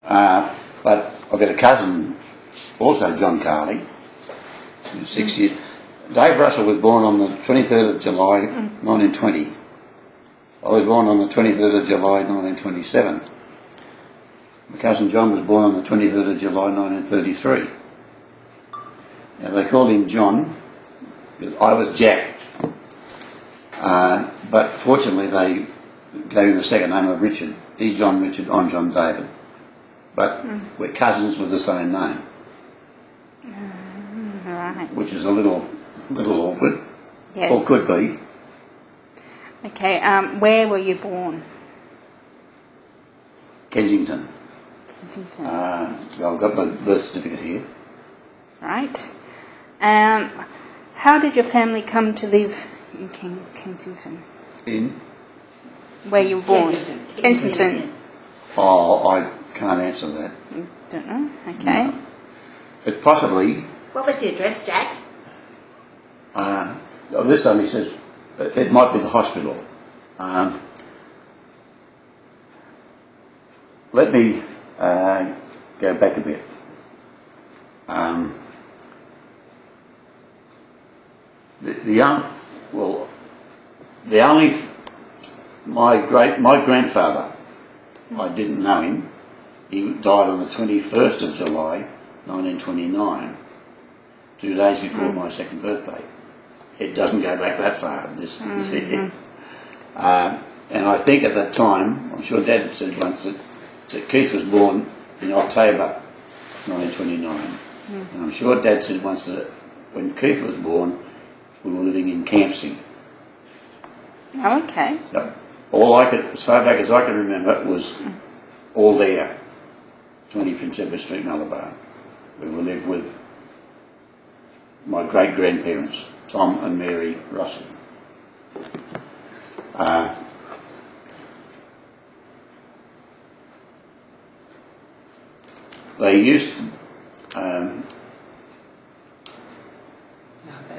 But I've got a cousin, also John Carley, who's 6 years. Dave Russell was born on the 23rd of July 1920. I was born on the 23rd of July 1927. My cousin John was born on the 23rd of July 1933. Now they called him John. I was Jack. But fortunately they gave him the second name of Richard. He's John Richard, I'm John David. But we're cousins with the same name. Right. Which is a little awkward. Yes. Or could be. Okay, where were you born? Kensington. Kensington. Well, I've got my birth certificate here. Right. How did your family come to live in Kensington? In? Where you were born? Kensington. Oh, I can't answer that. You don't know? Okay. No. But possibly... What was the address, Jack? This time he says it might be the hospital. Let me go back a bit. My grandfather, I didn't know him. He died on the 21st of July 1929, 2 days before my second birthday. It doesn't go back that far, this year. And I think at that time, I'm sure Dad said once that Keith was born in October 1929. And I'm sure Dad said once that when Keith was born, we were living in Campsie. Oh, okay. So as far back as I can remember, was all there, 20 Prince Edward Street, Malabar. We lived with my great-grandparents, Tom and Mary Russell. They used to,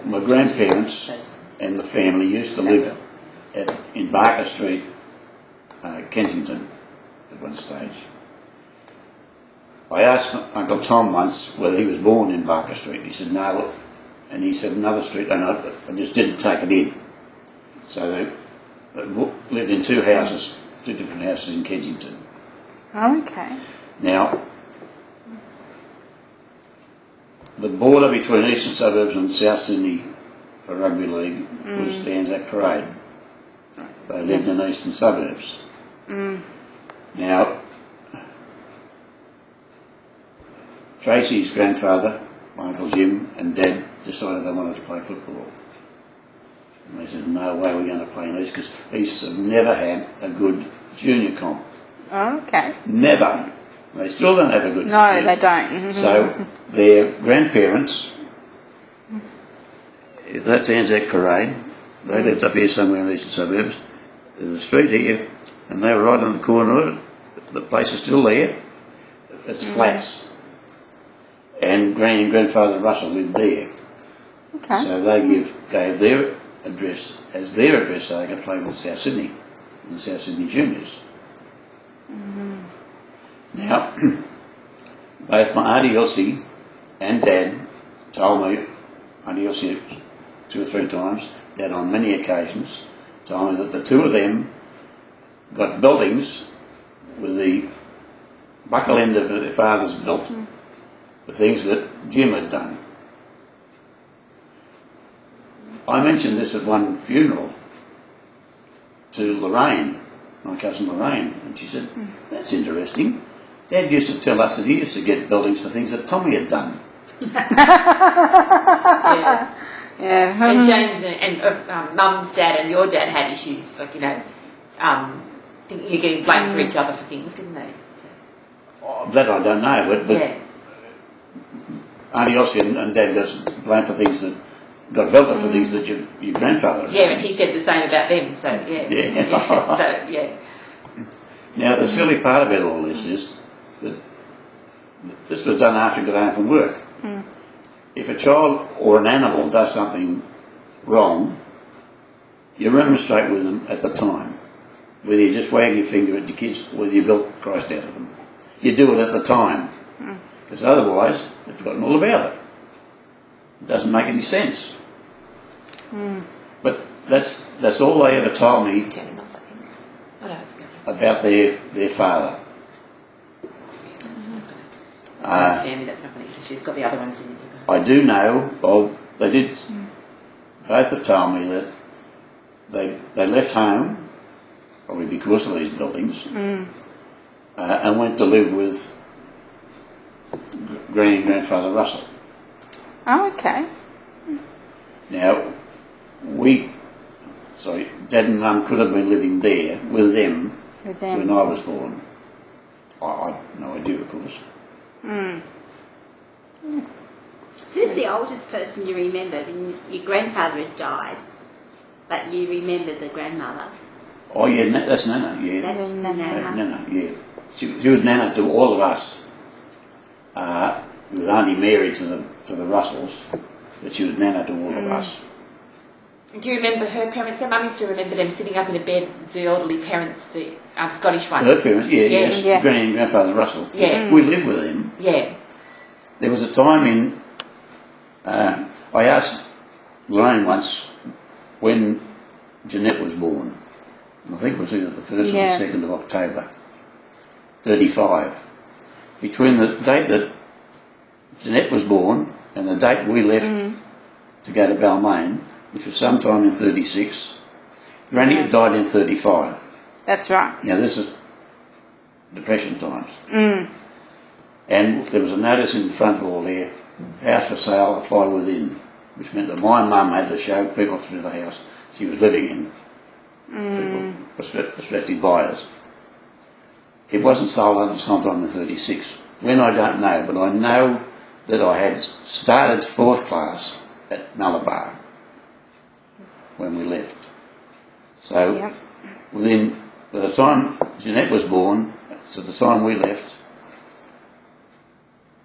my grandparents and the family used to live in Barker Street, Kensington, at one stage. I asked Uncle Tom once whether he was born in Barker Street. He said no, and he said another street, and I just didn't take it in. So they lived in two different houses in Kensington. Oh, okay. Now, the border between eastern suburbs and South Sydney for rugby league was the Anzac Parade. They lived in the eastern suburbs. Now, Tracy's grandfather, my Uncle Jim, and Dad decided they wanted to play football. And they said, no way we're going to play in East, because East have never had a good junior comp. Oh, okay. Never. They still don't have a good... No, they don't. So their grandparents, if that's Anzac Parade, they lived up here somewhere in the eastern suburbs. There's a street here, and they were right on the corner of it. The place is still there. It's flats. And Granny and Grandfather Russell lived there. Okay. So they gave their address as their address so they could play with South Sydney, the South Sydney Juniors. Now, both my Auntie Elsie and Dad told me, Auntie Elsie 2 or 3 times, Dad on many occasions, told me that the two of them got buildings with the buckle end of their father's belt, the things that Jim had done. I mentioned this at one funeral to Lorraine, my cousin Lorraine, and she said, that's interesting. Dad used to tell us that he used to get buildings for things that Tommy had done. Yeah. Yeah. And James and Mum's dad and your dad had issues, like, you're getting blamed for each other for things, didn't they? So. That I don't know, but yeah. Auntie Elsie and Dad got blamed for things that got belted for things that your grandfather had Yeah, done. and he said the same about them, so yeah. Yeah. So, yeah. Now, the silly part about all this is that this was done after he got home from work. If a child or an animal does something wrong, you remonstrate with them at the time. Whether you just wag your finger at the kids, whether you belt Christ out of them. you do it at the time, because otherwise they've forgotten all about it. It doesn't make any sense. But that's all they ever told me Turn him off, I think. Oh no, it's going. about their father. Amy, that's not going to interest you. She's got the other ones in it. I do know, well, they did, both have told me that they left home, probably because of these buildings, and went to live with Granny and Grandfather Russell. Oh, okay. Now, Dad and Mum could have been living there with them With them. when I was born. I have no idea, of course. Who's the oldest person you remember? Your grandfather had died, but you remember the grandmother. Oh yeah, that's Nana, yeah. That's Nana. Nana, yeah. She was Nana to all of us. With Auntie Mary to the Russells, but she was Nana to all of us. Do you remember her parents? Mum used to remember them sitting up in a bed, the elderly parents, the Scottish ones. Her parents, yes, Yeah. Granny and Grandfather Russell. Yeah. We lived with them. Yeah. There was a time I asked Lorraine once when Jeanette was born. And I think it was either the 1st or the 2nd of October, 35. Between the date that Jeanette was born and the date we left to go to Balmain, which was sometime in 36, Granny had died in 35. That's right. Now this is Depression times. And there was a notice in the front wall there, house for sale, apply within, which meant that my mum had to show people through the house she was living in, people, prospective buyers. It wasn't sold until sometime in 36. When I don't know, but I know that I had started 4th class at Malabar when we left. So by the time Jeanette was born, to the time we left,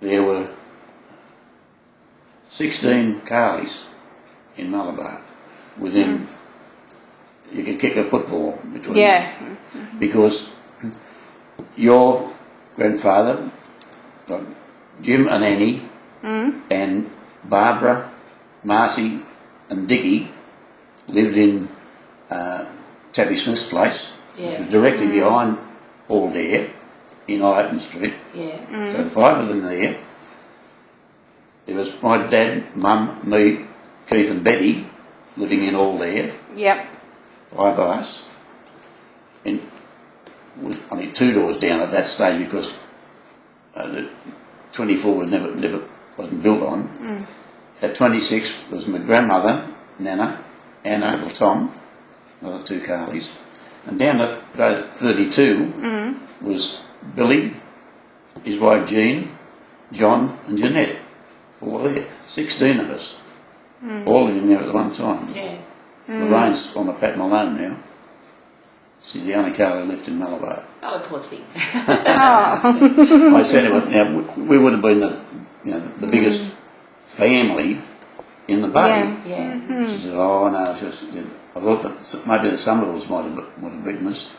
there were 16 Carleys in Malabar. Within, you could kick a football between them. Because your grandfather, Jim and Annie, and Barbara, Marcy and Dickie lived in Tabby Smith's place, which was directly behind Alldare in Ireton Street. Yeah. So 5 of them there. There was my dad, Mum, me, Keith and Betty living in Alldare. Yep. 5 of us. And 2 doors down at that stage because the 24 was never wasn't built on. At 26 was my grandmother, Nana, and Uncle Tom, another 2 Carleys. And down at 32 was Billy, his wife Jean, John and Jeanette. 4 there. 16 of us. All living there at the one time. Yeah. Lorraine's on a Pat Malone now. She's the only Carley left in Malabar. Oh, poor thing. Oh. I said to her, now we would have been the biggest family in the bay. Yeah. She said, oh no, I thought that maybe the Somervilles might have beaten us.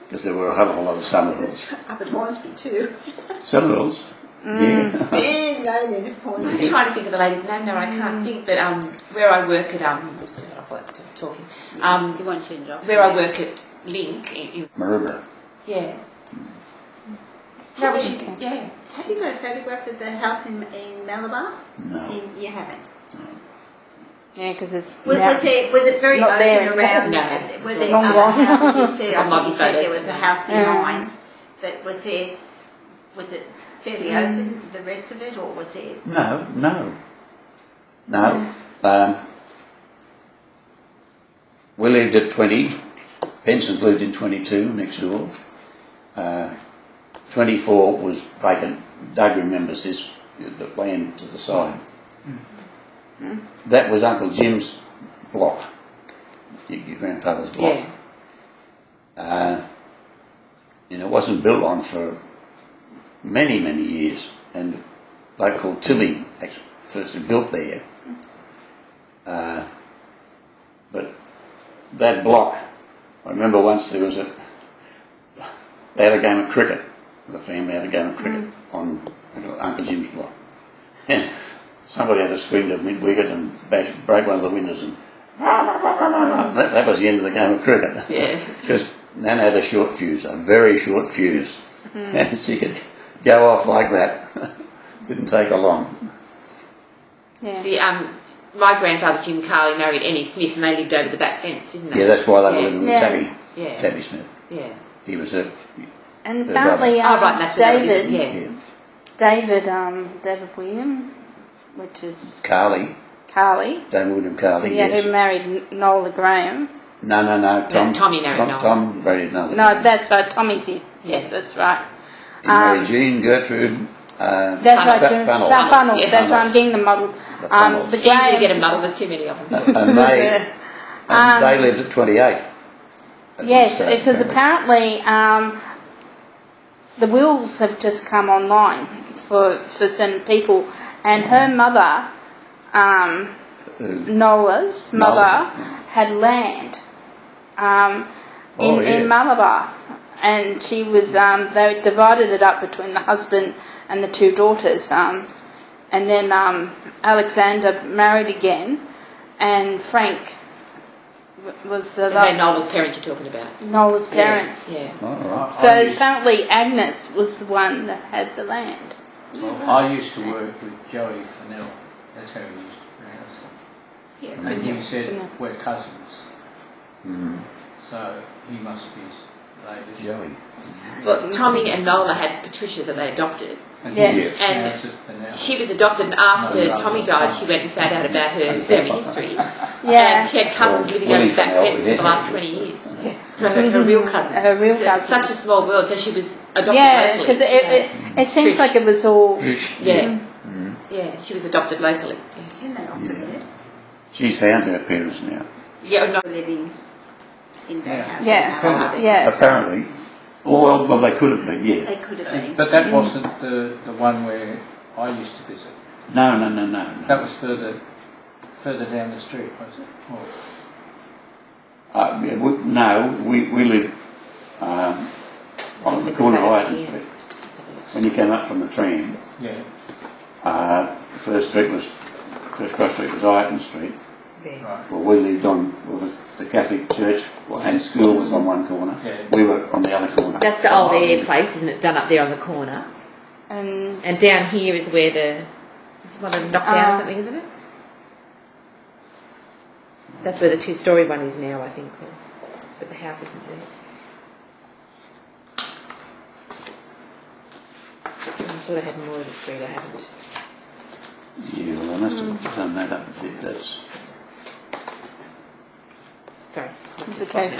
Because there were a hell of a lot of Somervilles. Up at Hornsby too. Somervilles? Yeah. Big known in I'm Hornsby. trying to think of the lady's name now. I can't think, but where I work at just talking. Do you want to turn it off? Where I work at Link in Maroubra. yeah. No, but she yeah. Have you got a photograph of the house in Malabar? No. You haven't. Yeah, because it's Was it very Not open there. around? No. Were there Long other gone. houses? You said, There might be you said there photos. was a house behind, but was it fairly open, the rest of it, or was it? No. We lived at 20. Benson lived in 22 next door. 24 was vacant. Doug remembers this, the land to the side. That was Uncle Jim's block, your grandfather's block. Yeah. It wasn't built on for many, many years. And a bloke called Tilly actually first built there. But that block, I remember once they had a game of cricket. the family had a game of cricket on Uncle Jim's block. And somebody had a swing to mid-wicket and broke one of the windows, and that was the end of the game of cricket. Yeah. Because Nan had a short fuse, a very short fuse, and she could go off like that. Didn't take her long. Yeah. See, my grandfather Jim Carley married Annie Smith, and they lived over the back fence, didn't they? Yeah, that's why they were Yeah. living with Yeah. Tabby. Yeah. Tabby Smith. Yeah. He was her. And Her apparently, Oh, right, that's where they David, lived, Yeah. David William, which is Carly, Carly, David William Carly. yeah, Yes. who married Nola Graham. No. Tom. Tommy married Noel. Tom married another. No, that's right. Tommy did. Yes, that's right. He married Jean Gertrude. That's right. Funnel. Funnel. Yeah. That's right. I'm getting the model. The Funnels. The Easy to get a Graham. muddle, there's too many of them. And they lived at 28. at one Yes, stage, because apparently the wills have just come online for certain people, and her mother, Nola's mother, Nola. had land in Malabar, and she was they divided it up between the husband and the two daughters, and then Alexander married again, and Frank was the And Noel's parents you're talking about. Nola's parents. Yeah. All right. So apparently Agnes was the one that had the land. I used to work with Joey Fennell. That's how he used to pronounce it. And he said we're cousins. So he must be related. Joey. Well, Tommy and Nola had Patricia that they adopted. And Yes. he And pronounced it Fennell. She was adopted, and after No, Tommy died, she went and found out about her family history. Yeah. And she had cousins living Well, over the back Fennell, fence for yeah. the last 20 years. Her real cousins. Her real It's cousins. Such a small world, so she was adopted Yeah, locally. because it seems Trish. like it was all. Yeah. Yeah, she was adopted locally. Yeah. She's found her parents now. Yeah, no, living in that house. Yeah, yeah. Apparently. Well, they could have been, yeah. They could have been. But that wasn't the one where I used to visit. No. That was further down the street, was it? We lived on the corner of Ireton Street. When you came up from the tram, Yeah. first cross street was Ireton Street. Right. Well, we lived on, the Catholic church and school was on one corner. Yeah. We were on the other corner. that's the old air place, isn't it? Done up there on the corner. And And down here is where the one of the knockdown or something, isn't it? That's where the two-story one is now, I think. But the house isn't there. I thought I had more of the street. I haven't. Yeah, well, I must have done that up a bit. That's. Sorry. it's okay.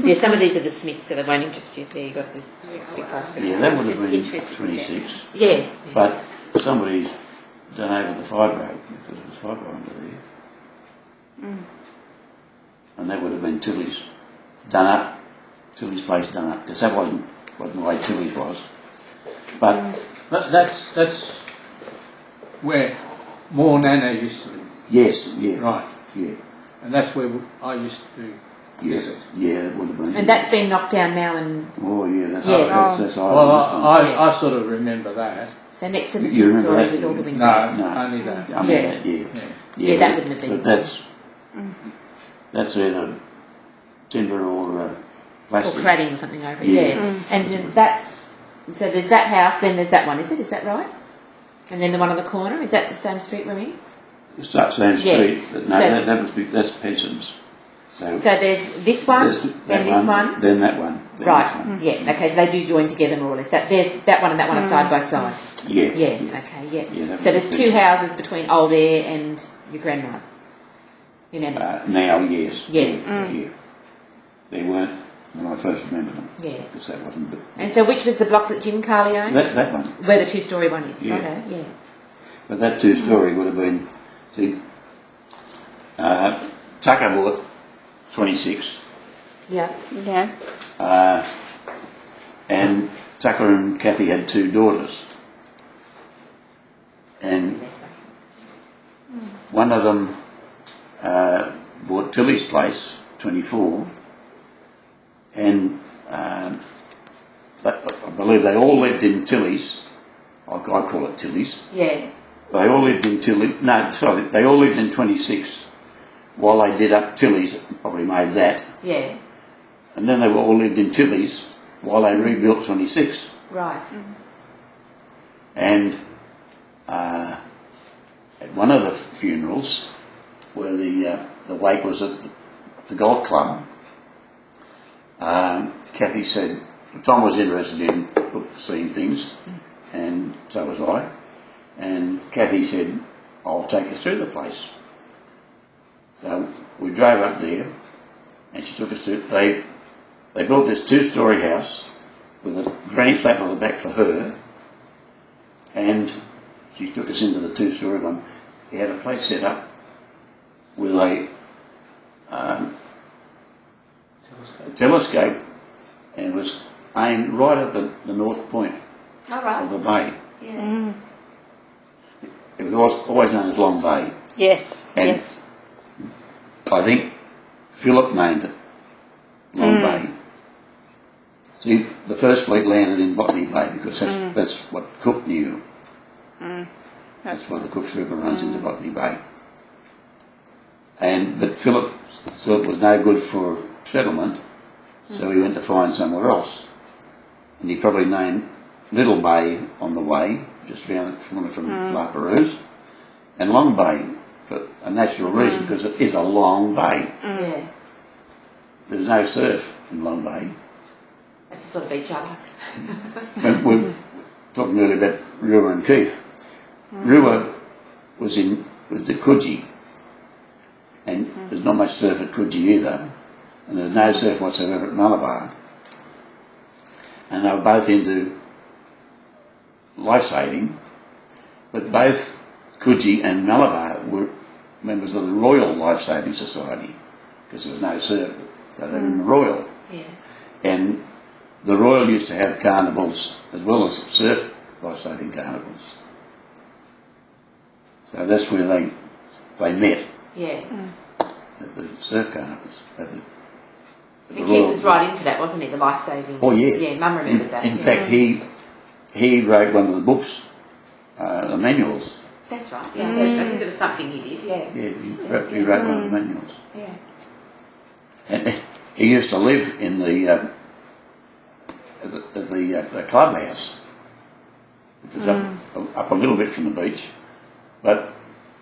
Yeah, some of these are the Smiths, so they won't interest you. There you got this big house. Yeah, that would have been Interesting. 26. Yeah. But somebody's done over the fibro because there was fibro under there. And that would have been Tilly's done up, Tilly's place done up, because that wasn't the way Tilly's was. But That's where Moore Nana used to live. yes, yeah, Right. yeah, And that's where I used to yes, visit. yeah, it would have been. And that's been knocked down now, and Oh yeah, that's Yeah. that's Well, Ireland. I sort of remember that. so next to the You remember two-story that, with all the do you? windows. No, No. only that. I mean Yeah. that, yeah. Yeah. Yeah, that wouldn't have been. But that's either timber or Or plastic. cladding or something over it. Yeah. Yeah. And then that's so there's that house, then there's that one. Is it? Is that right? And then the one on the corner, is that the same street we're in? Same Yeah. street. But no, So- that was that's Penson's. So So there's this one, there's then this one. then that one, then Right, this one. yeah, okay, so they do join together more or less. That one and that one are side by side. Yeah, Yeah, okay, yeah. Yeah, that So was there's good. two houses between Old Air and your grandma's in Ennis. Now, yes. Yes. Yeah. They weren't when I first remember them. Yeah. Because that wasn't. And so which was the block that Jim Carley owned? That's that one. Where the two-story one is. Yeah. Okay, yeah. But that two-story would have been. See, Tucker bought 26, Yeah. Yeah. and Tucker and Kathy had two daughters, and one of them bought Tilly's place, 24, and I believe they all lived in Tilly's. I call it Tilly's. Yeah. They all lived in Tilly. No, sorry, they all lived in 26 while they did up Tilly's. Probably made that. Yeah. And then they all lived in Tilly's while they rebuilt 26. Right. And at one of the funerals, where the wake was at the golf club, Kathy said, Tom was interested in seeing things, and so was I. And Kathy said, I'll take you through the place. So we drove up there, and she took us to, they built this 2-storey house with a granny flat on the back for her, and she took us into the 2-storey one. He had a place set up with a telescope, and it was aimed right at the north point All of right. the bay. Yeah. It was always known as Long Bay. Yes, And yes. I think Philip named it Long Bay. See, the first fleet landed in Botany Bay because that's what Cook knew. That's why the Cooks River runs into Botany Bay. But Philip thought it was no good for settlement, so he went to find somewhere else. And he probably named Little Bay on the way, just round the corner from La Perouse, and Long Bay for a natural reason, because it is a long bay. Yeah. There's no surf in Long Bay. That's the sort of beach I like. And we're talking earlier about Rua and Keith. Rua was the Coogee, and there's not much surf at Coogee either, and there's no surf whatsoever at Malabar. And they were both into life saving, but both Coogee and Malabar were members of the Royal Life Saving Society, because there was no surf, so they were in the Royal. Yeah. And the Royal used to have carnivals as well as surf life-saving carnivals. So that's where they met, Yeah. at the surf carnivals. At the And Keith was right into that, wasn't he? The life saving. Oh yeah. Yeah, Mum remembered that. In yeah. fact, he wrote one of the books, the manuals. That's right. Yeah. I think there was something he did. Yeah. Yeah, he wrote one of the manuals. Yeah. And he used to live in the clubhouse, which was up a little bit from the beach. But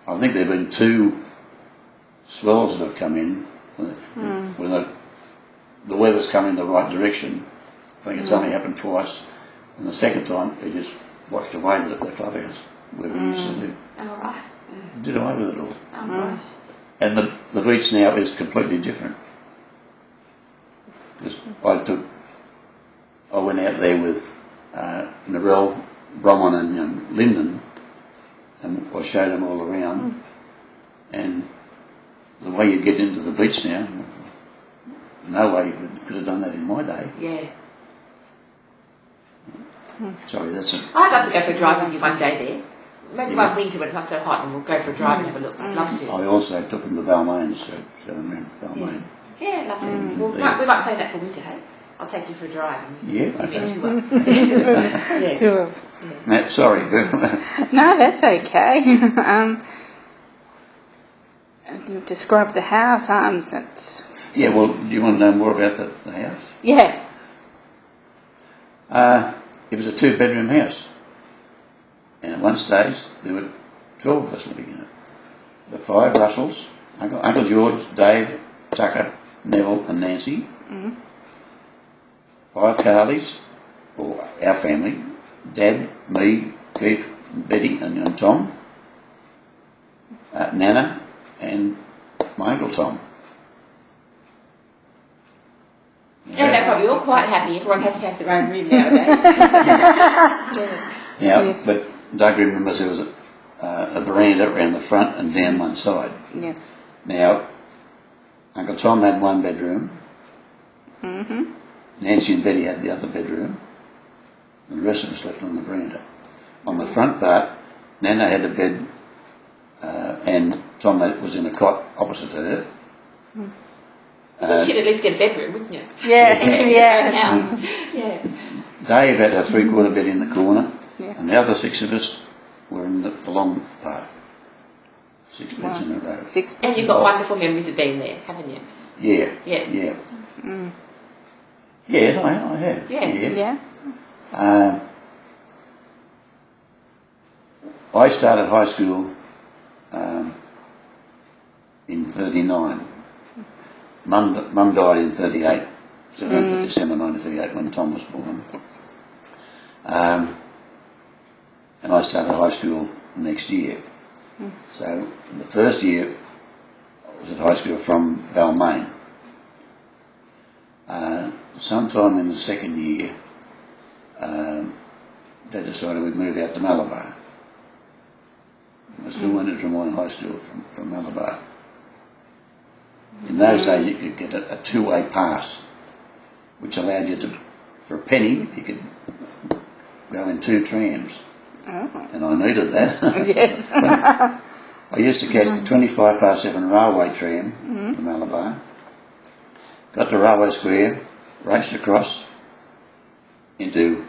I think there have been 2 swells that have come in when the weather's come in the right direction. I think it's only happened twice, and the second time it just washed away the clubhouse where we used to live. All right. Did away with it all. Oh, gosh. And the beach now is completely different. Because I went out there with Narelle, Bromwell and Lyndon, and I showed them all around. And the way you get into the beach now, no way you could have done that in my day. Yeah. Sorry, that's it. I'd love to go for a drive with you one day there. Maybe one winter when it's not so hot and we'll go for a drive and have a look. I'd love to. I also took them to Balmain, so show them around Balmain. Yeah, lovely. Well, we might play that for winter, hey? I'll take you for a drive. And Yeah, give you a okay. tour. Yeah. Tour. Sorry. No, that's okay. You've described the house. That's Yeah, well, do you want to know more about the house? yeah. It was a 2-bedroom house. And at one stage, there were 12 of us living in it. The 5 Russells, Uncle George, Dave, Tucker, Neville and Nancy. 5 Carleys, or our family, Dad, me, Keith, Betty and Tom, Nana and my Uncle Tom. And they're probably all quite happy. Everyone has to have their own room nowadays. Now, but Doug remembers there was a veranda around the front and down one side. Yes. Now, Uncle Tom had 1 bedroom. Nancy and Betty had the other bedroom. And the rest of us slept on the veranda. On the front part, Nana had a bed and Tom was in a cot opposite her. You should at least get a bedroom, wouldn't you? Yeah. Yeah. House. Yeah. Dave had a three-quarter bed in the corner, Yeah. and the other six of us were in the long part. 6 beds in a row. 6 And you've got wonderful memories of being there, haven't you? Yeah. Yeah. Yeah. Yes, I have. Yeah. Yeah. I started high school in 39. Mum died in 38, 7th of December 1938 when Tom was born. Yes. And I started high school next year. So the first year I was at high school from Balmain. Sometime in the second year, they decided we'd move out to Malabar. I still went to Drummoyne High School from Malabar. In those days, you could get a two-way pass, which allowed you to, for a penny, you could go in 2 trams. Oh. And I needed that. Yes. I used to catch the 7 railway tram from Malabar, got to Railway Square, raced across into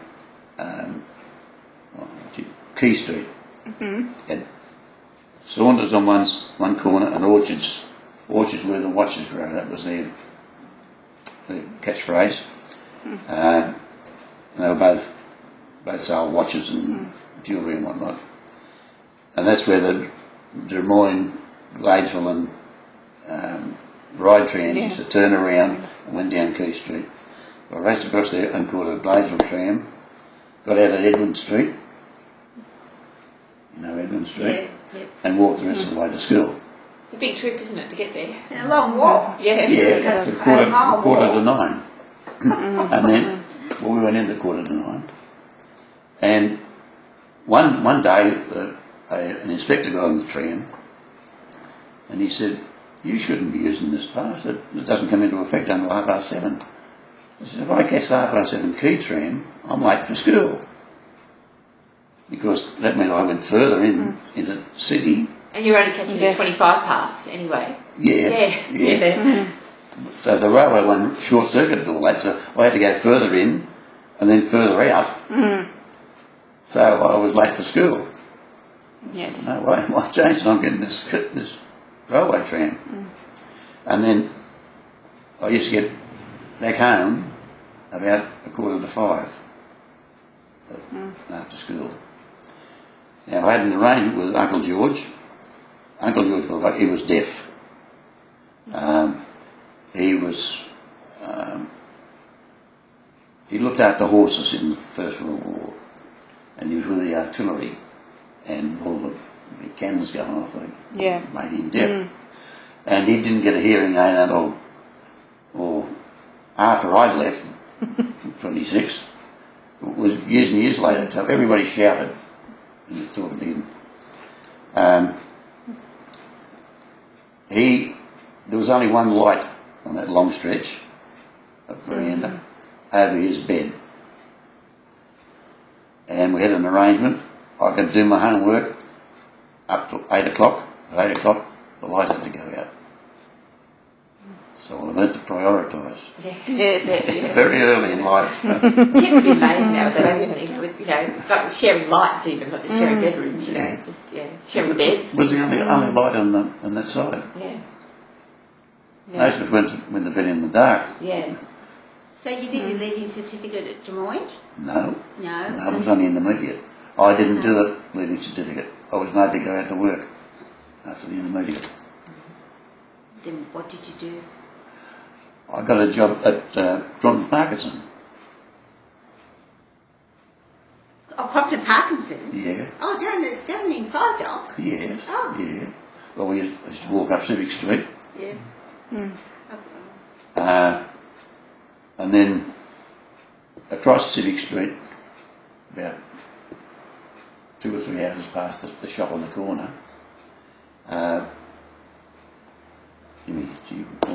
Key Street. Had Saunders on one corner and Orchards where the watches grow. That was their catchphrase. And they were both sell watches and jewellery and whatnot. And that's where the Drummoyne, Gladesville and ride trams used to turn around and went down Key Street. I raced across there and caught a Gladesville tram, got out at Edwin Street, you know Edwin Street, and walked the rest of the way to school. It's a big trip, isn't it, to get there? And a long walk. Yeah. Yeah, it's quarter to 9. And then, well, we went in at 8:45. And one day, an inspector got on the tram, and he said, "You shouldn't be using this pass. It doesn't come into effect until 7:30. I said, "If I catch the 7:30 Key tram, I'm late for school." Because that meant I went further into the city. And you're only catching the 25 past anyway. Yeah. So the railway one short-circuited all that, so I had to go further in and then further out. So I was late for school. Yes. No way, I changed and I'm getting this railway tram. And then I used to get back home about 5:15 after school. Now I had an arrangement with Uncle George. Uncle George, he was deaf. He looked after horses in the First World War, and he was with the artillery, and all the cannons going off, they made him deaf. And he didn't get a hearing aid or after I'd left, 26, it was years and years later, so everybody shouted when you were talking to him. There was only one light on that long stretch of veranda over his bed. And we had an arrangement. I could do my homework up to 8 o'clock. At 8 o'clock, the light had to go out. So I learnt to prioritise. Yes. Very early in life. Kids would be amazed now, they don't even need to, like sharing lights even, not just sharing bedrooms, just, sharing beds. Was the only light on that side. Yeah. Most of us went to bed in the dark. Yeah. So you did your leaving certificate at Drummoyne? No. No. I was only intermediate. I didn't do the leaving certificate. I was made to go out to work after the intermediate. Then what did you do? I got a job at Crompton Parkinson. Oh, Crompton Parkinson's? Yeah. Oh, down in Five Dock? Yes. Oh. Yeah. Well, we used to walk up Civic Street. Yes. And then across Civic Street, about 2 or 3 houses past the shop on the corner, what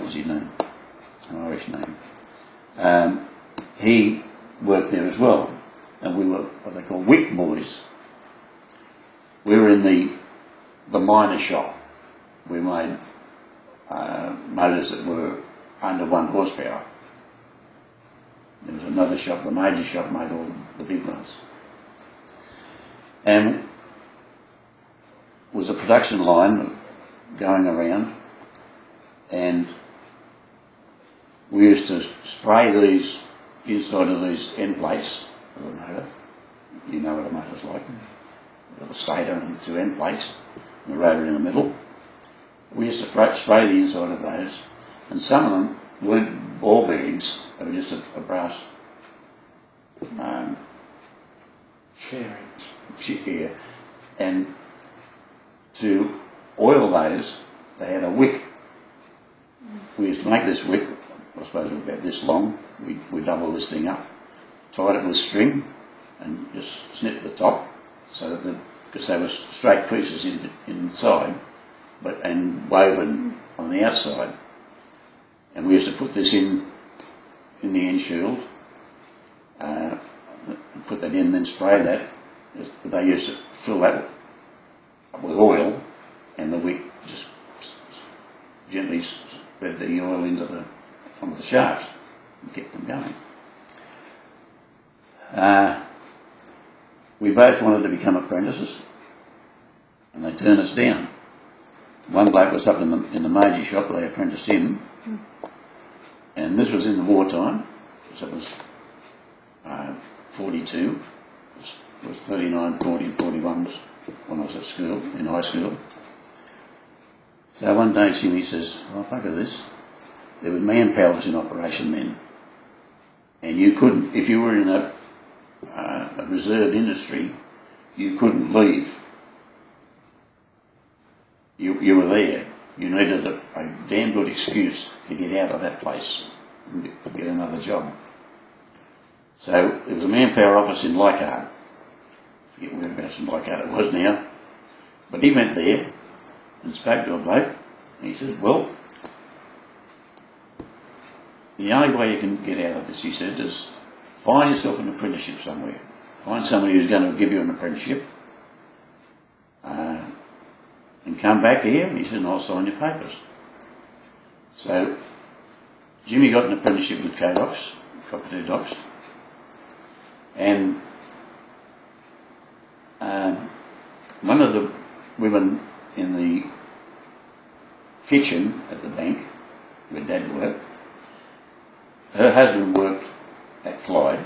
was his name? An Irish name. He worked there as well, and we were what they call WIC boys. We were in the miner shop. We made motors that were under 1 horsepower. There was another shop, the major shop made all the big ones. And was a production line going around, and we used to spray these inside of these end plates of the motor. You know what a motor's like. You've got the stator and 2 end plates, and the rotor in the middle. We used to spray the inside of those, and some of them weren't ball bearings, they were just a brass yeah. And to oil those, they had a wick. We used to make this wick, I suppose it was about this long. We double this thing up, tied it with string, and just snip the top, so that because they were straight pieces inside, and woven on the outside. And we used to put this in the end shield, put that in, and then spray that. They used to fill that with oil, and the wick just gently spread the oil onto the shafts and kept them going. We both wanted to become apprentices, and they turned us down. One bloke was up in the major shop, they apprenticed him, and this was in the wartime, so it was 42, it was 39, 40 and 41 was when I was at school, in high school. So one day Jimmy says, "Oh, look at this. There was manpowers in operation then, and you couldn't, if you were in a reserved industry, you couldn't leave. You were there. You needed a damn good excuse to get out of that place and get another job." So there was a manpower office in Leichhardt. I forget whereabouts in Leichhardt it was now. But he went there and spoke to a bloke, and he said, "Well, the only way you can get out of this," he said, "is find yourself an apprenticeship somewhere. Find somebody who's going to give you an apprenticeship, and come back here," and he said, "and I'll sign your papers." So Jimmy got an apprenticeship with Codox, Cockatoo Docks, and one of the women in the kitchen at the bank where Dad worked, her husband worked at Clyde.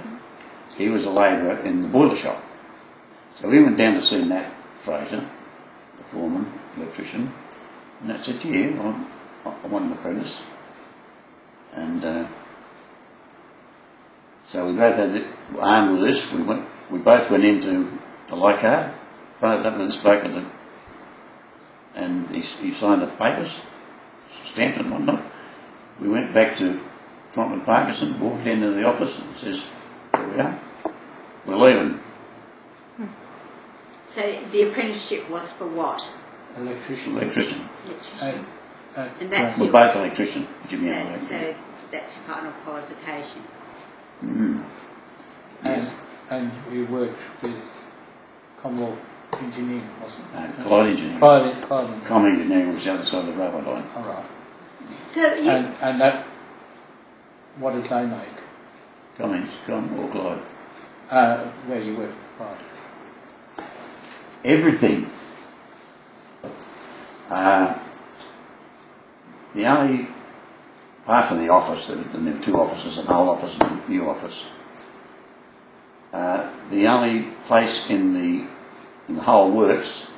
He was a labourer in the boiler shop. So we went down to see Nat Fraser, the foreman, electrician, and Nat said, "Yeah, I want an apprentice." And so we both had armed with this. We both went into the Leichhardt, phoned up to this bloke and he signed the papers, stamped it and whatnot. We went back to Tromp & Parkinson, walked into the office and says, "Here we are, we're leaving." So the apprenticeship was for what? Electrician. Electrician. Electrician. And And that's We're your, both electrician, Jimmy and I. so that's your final qualification. And you worked with Commonwealth Engineering, wasn't it? Clyde Engineering. Clyde. Com Engineering was the other side of the railway line. All right. So you, And that, what did they make? Com or Clyde. Where you worked, right. Everything. The only, apart from the office, and there were 2 offices, an old office and a new office, the only place in the whole works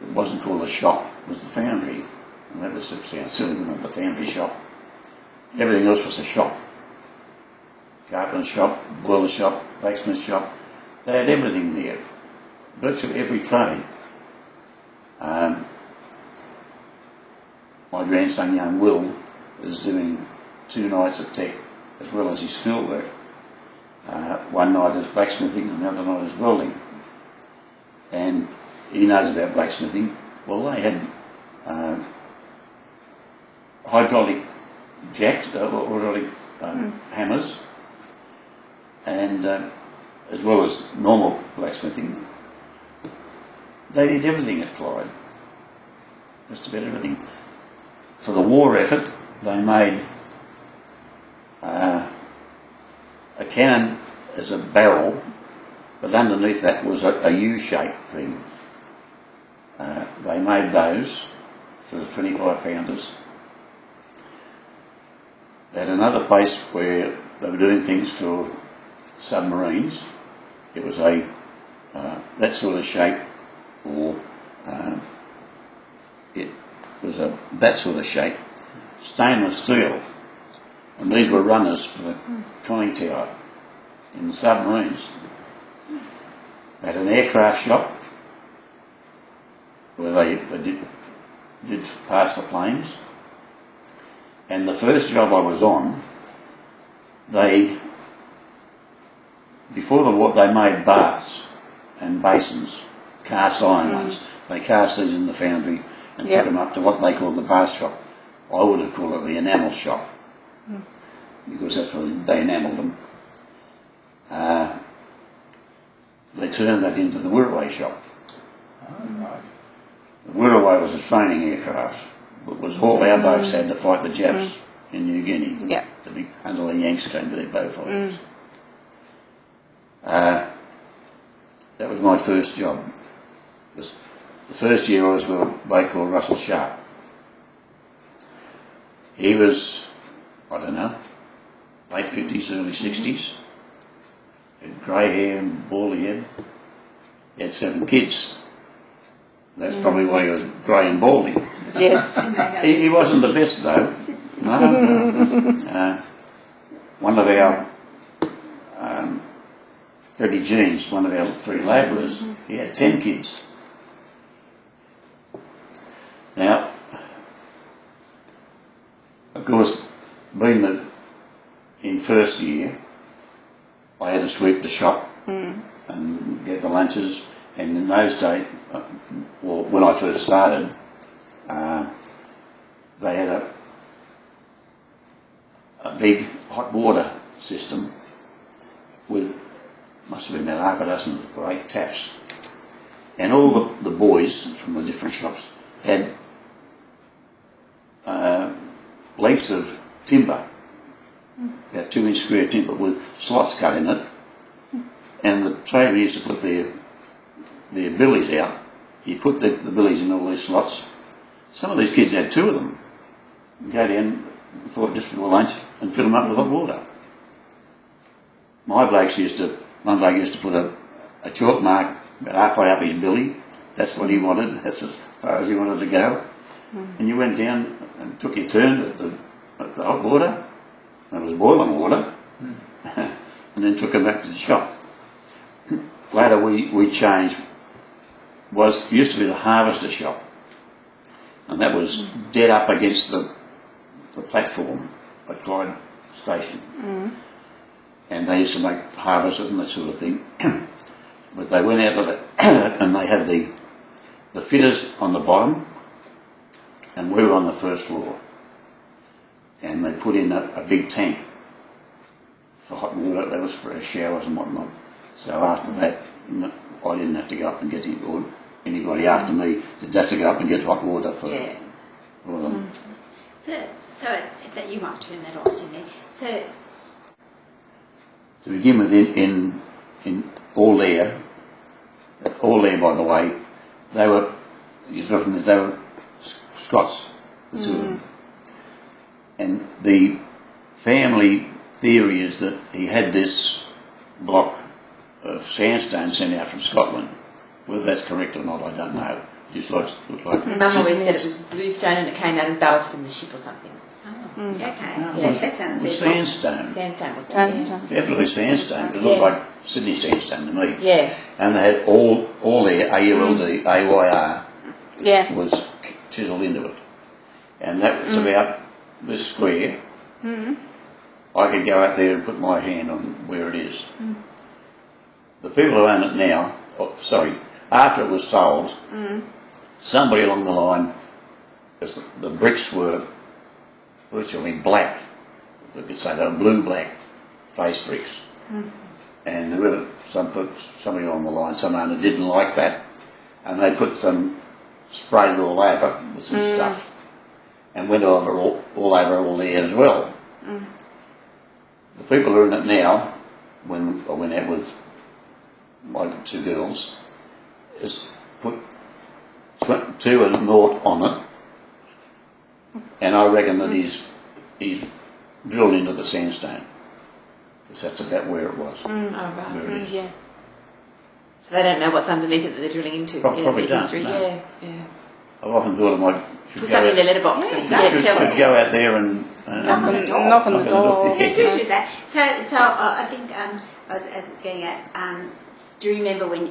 that wasn't called a shop was the foundry. And that was sounds silly, wasn't it? The foundry shop. Everything else was a shop. Carpenter shop, boiler shop, blacksmith shop. They had everything there. Virtually every trade. My grandson, young Will, is doing 2 nights at Tech as well as his schoolwork. One night is blacksmithing and the other night is welding. And he knows about blacksmithing. Well, they had hydraulic jacks, hydraulic hammers, and as well as normal blacksmithing. They did everything at Clyde, just about everything. For the war effort, they made a cannon is a barrel, but underneath that was a U-shaped thing. They made those for the 25 pounders. At another place where they were doing things for submarines, it was a that sort of shape, or it was that sort of shape, stainless steel, and these were runners for the conning tower in the submarines. They had an aircraft shop where they did parts for planes, and the first job I was on, before the war they made baths and basins, cast iron ones. They cast these in the foundry and took them up to what they called the bath shop. I would have called it the enamel shop, because that's what they enamelled them. They turned that into the Wirraway shop. The Wirraway was a training aircraft. It was all our boats had to fight the Japs in New Guinea. Yeah. The big Hunterly Yanks came to their boat fighters. That was my first job. The first year I was with a bloke called Russell Sharp. He was, I don't know, late 50s, early 60s. Had grey hair and baldy head. He had 7 kids. That's probably why he was grey and baldy. Yes. He wasn't the best though. No. One of our Freddie Jeans, one of our 3 labourers, he had 10 kids. Now, of course, being in first year, I had to sweep the shop and get the lunches. And in those days, well, when I first started, they had a big hot water system with, must have been about half a dozen great taps. And all the boys from the different shops had lengths of timber, about 2-inch square timber with slots cut in it. And the tradesmen used to put their billies out. You put the billies in all these slots. Some of these kids had 2 of them. Go down just before lunch and fill them up with hot water. One bloke used to put a chalk mark about halfway up his billy. That's what he wanted. That's as far as he wanted to go. And you went down and took your turn at the hot water. It was boiling water. And then took them back to the shop. Later we changed. Used to be the harvester shop, and that was dead up against the platform at Clyde Station. And they used to make harvesters and that sort of thing. But they went out of it and they had the fitters on the bottom, and we were on the first floor. And they put in a big tank for hot water. That was for our showers and whatnot. So after that, I didn't have to go up and get it, or anybody after me did have to go up and get hot water for them. So that you might turn that on, Jimmy. So to begin with, in All Air, by the way, they were Scots, the 2 of them. And the family theory is that he had this block of sandstone sent out from Scotland. Whether that's correct or not, I don't know. It just looked like... Mum always said it was bluestone and it came out as ballast in the ship or something. okay, No, that sounds it was good. sandstone. Sandstone was it? Sandstone. Definitely sandstone. It looked like Sydney sandstone to me. Yeah. And they had all Air, AULD, AYR, Yeah. was chiselled into it. And that was about this square. I could go out there and put my hand on where it is. The people who own it now, after it was sold, somebody along the line, because the bricks were virtually black, we could say they were blue-black face bricks. And there were somebody along the line, some owner didn't like that, and they put sprayed it all over with some stuff, and went all over All Air as well. The people who are in it now when I went out with my two girls, is put 2 and 0 on it, and I reckon that he's drilled into the sandstone, because that's about where it was. Oh, right. Where it is. Yeah. So they don't know what's underneath it that they're drilling into. Probably the don't, history. no. Yeah. I've often thought I might should Put go something in their out, letterbox. Yeah, and yeah, should go out there and Knock on the door. Knock on the Knock on the door. door. They do that. So I think as getting at, do you remember when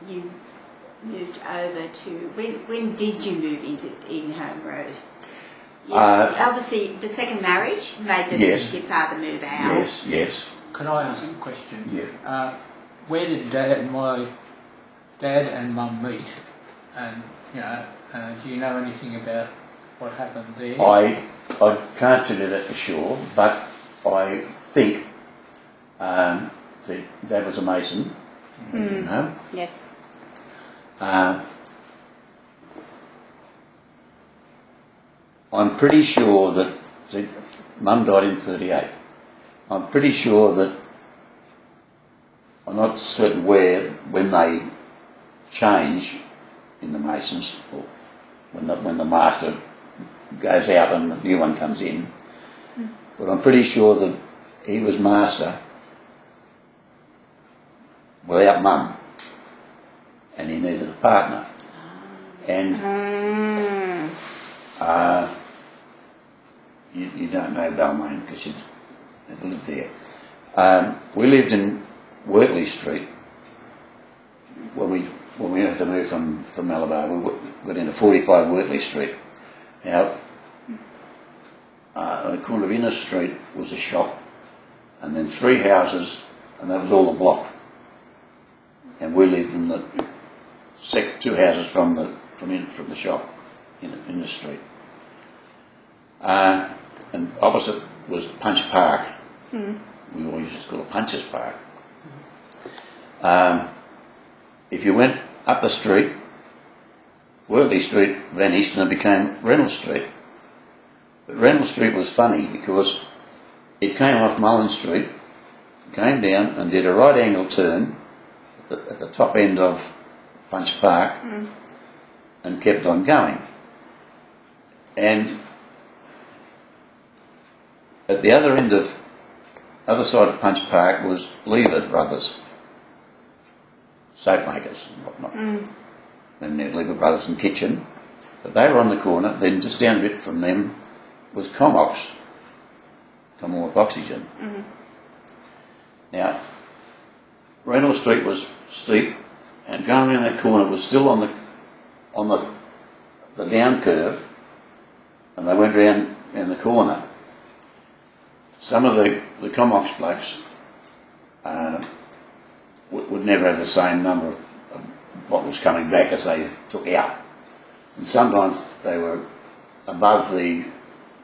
you moved over to when did you move into Home Road? Obviously, the second marriage made Yes. your father move out. yes. Could I ask a question? Yeah. Where did my dad and mum meet? And, do you know anything about what happened there? I can't tell you that for sure, but I think Dad was a mason, as you know. Yes. I'm pretty sure that Mum died in 38. I'm pretty sure that I'm not certain when they change in the Masons, or when the master goes out and the new one comes in. But I'm pretty sure that he was master without Mum, and he needed a partner. And you don't know Balmain because you never lived there. We lived in Wortley Street when we had to move from Malabar. We got into 45 Wortley Street. Now, on the corner of Inner Street was a shop, and then 3 houses, and that was all a block. And we lived in the 2 houses from the shop in the street. And opposite was Punch Park. We always used to call it Punch's Park. If you went up the street, Wortley Street vanished and it became Reynolds Street. But Reynolds Street was funny because it came off Mullen Street, came down and did a right angle turn at the top end of Punch Park and kept on going. And at the other side of Punch Park was Lever Brothers, soap makers, and Lever Brothers and Kitchen. But they were on the corner. Then just down a bit from them was Comox, Commonwealth Oxygen. Now, Reynolds Street was steep, and going around that corner was still on the down curve, and they went round in the corner. Some of the Comox blokes would never have the same number of bottles coming back as they took out. And sometimes they were above they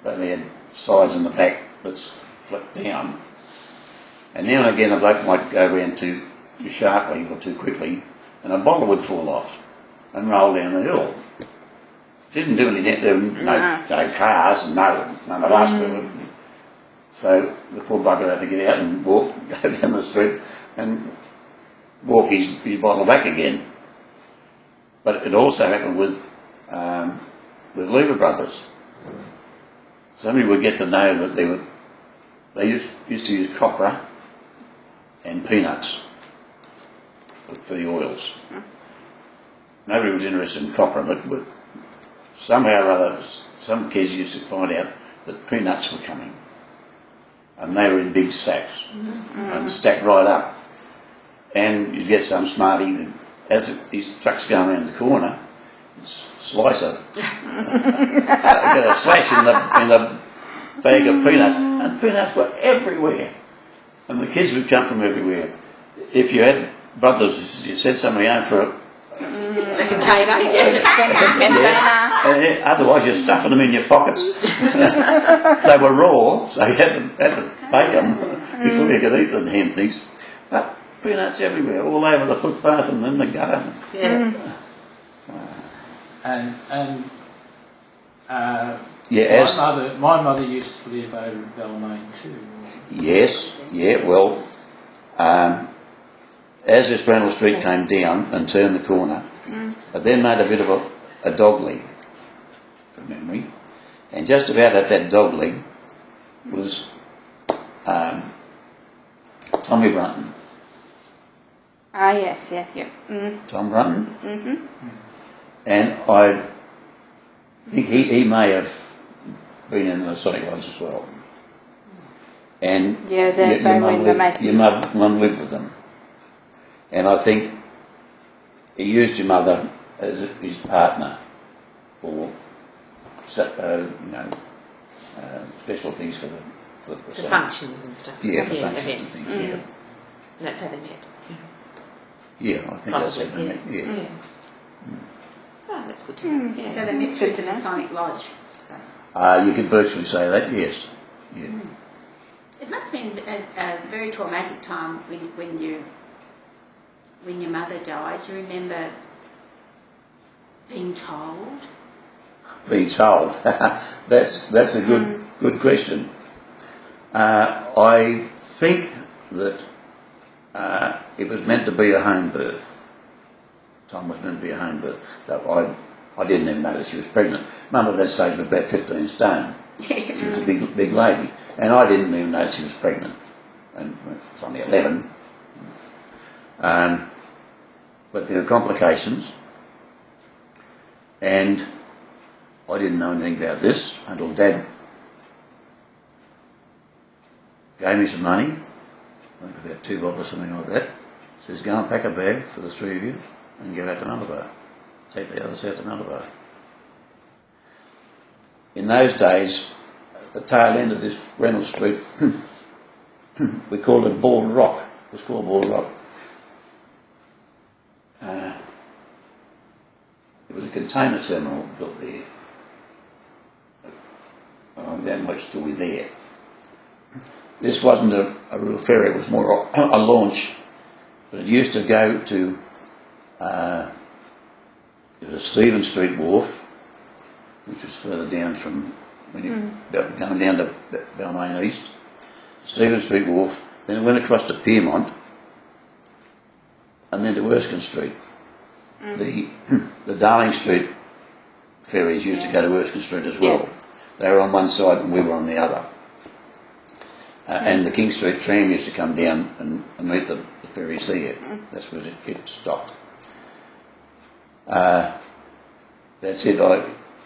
had sides in the back that's flipped down. And now and again a bloke might go around too sharply or too quickly, and a bottle would fall off and roll down the hill. Didn't do anything. There were no cars, and none of us were. So the poor bugger had to get out and go down the street and walk his bottle back again. But it also happened with Lever Brothers. Somebody would get to know that they used to use copra and peanuts for the oils. Nobody was interested in copra, but somehow or other some kids used to find out that peanuts were coming. And they were in big sacks and stacked right up. And you'd get some smarty, as his truck's going around the corner, slice it. Get a slash in the bag of peanuts. And peanuts were everywhere. And the kids would come from everywhere. If you had brothers, you sent somebody home for A container. otherwise you're stuffing them in your pockets. They were raw, so you had to bake them before you could eat the damn things. But peanuts everywhere, all over the footpath and in the garden. Yeah. My as mother used to live over in Balmain too. Yes, yeah, well, as this Reynolds Street came down and turned the corner, I then made a bit of a dog leg, from memory, and just about at that dog leg was Tommy Brunton. Ah, yes, yeah. Tom Brunton. And I think he may have been in the Masonic Lodge as well. And Yeah, they were in the Masons. Your mum lived with them. And I think he used your mother as his partner for, special things for the functions and stuff. Yeah, for functions events. and things, yeah. And that's how they met. Yeah, I think that's how they met, yeah. Oh, that's good to know. Yeah. So they met through the Masonic Lodge. So. You could virtually say that, yes. Yeah. It must have been a very traumatic time when your mother died. Do you remember being told? Being told? That's a good question. I think that it was meant to be a home birth. Tom was meant to be a home birth. Though I didn't even notice she was pregnant. Mum at that stage was about 15 stone. She was a big lady. And I didn't even notice she was pregnant. And it's only 11. But there were complications. And I didn't know anything about this until Dad gave me some money, I think about $2 or something like that. Says, go and pack a bag for the three of you and go out to Nullarbor. Take the others out to Nullarbor. In those days, at the tail end of this Reynolds Street, we called it Bald Rock. It was called Bald Rock. It was a container terminal built there. That much story there. This wasn't a real ferry, it was more a launch. But it used to go to, there was a Stephen Street wharf, which was further down from, when you going down to Balmain East. Stephen Street wharf, then it went across to Piermont, and then to Erskine Street. The Darling Street ferries used to go to Erskine Street as well. They were on one side and we were on the other. And the King Street tram used to come down and meet the ferries there. That's where it stopped. That's it.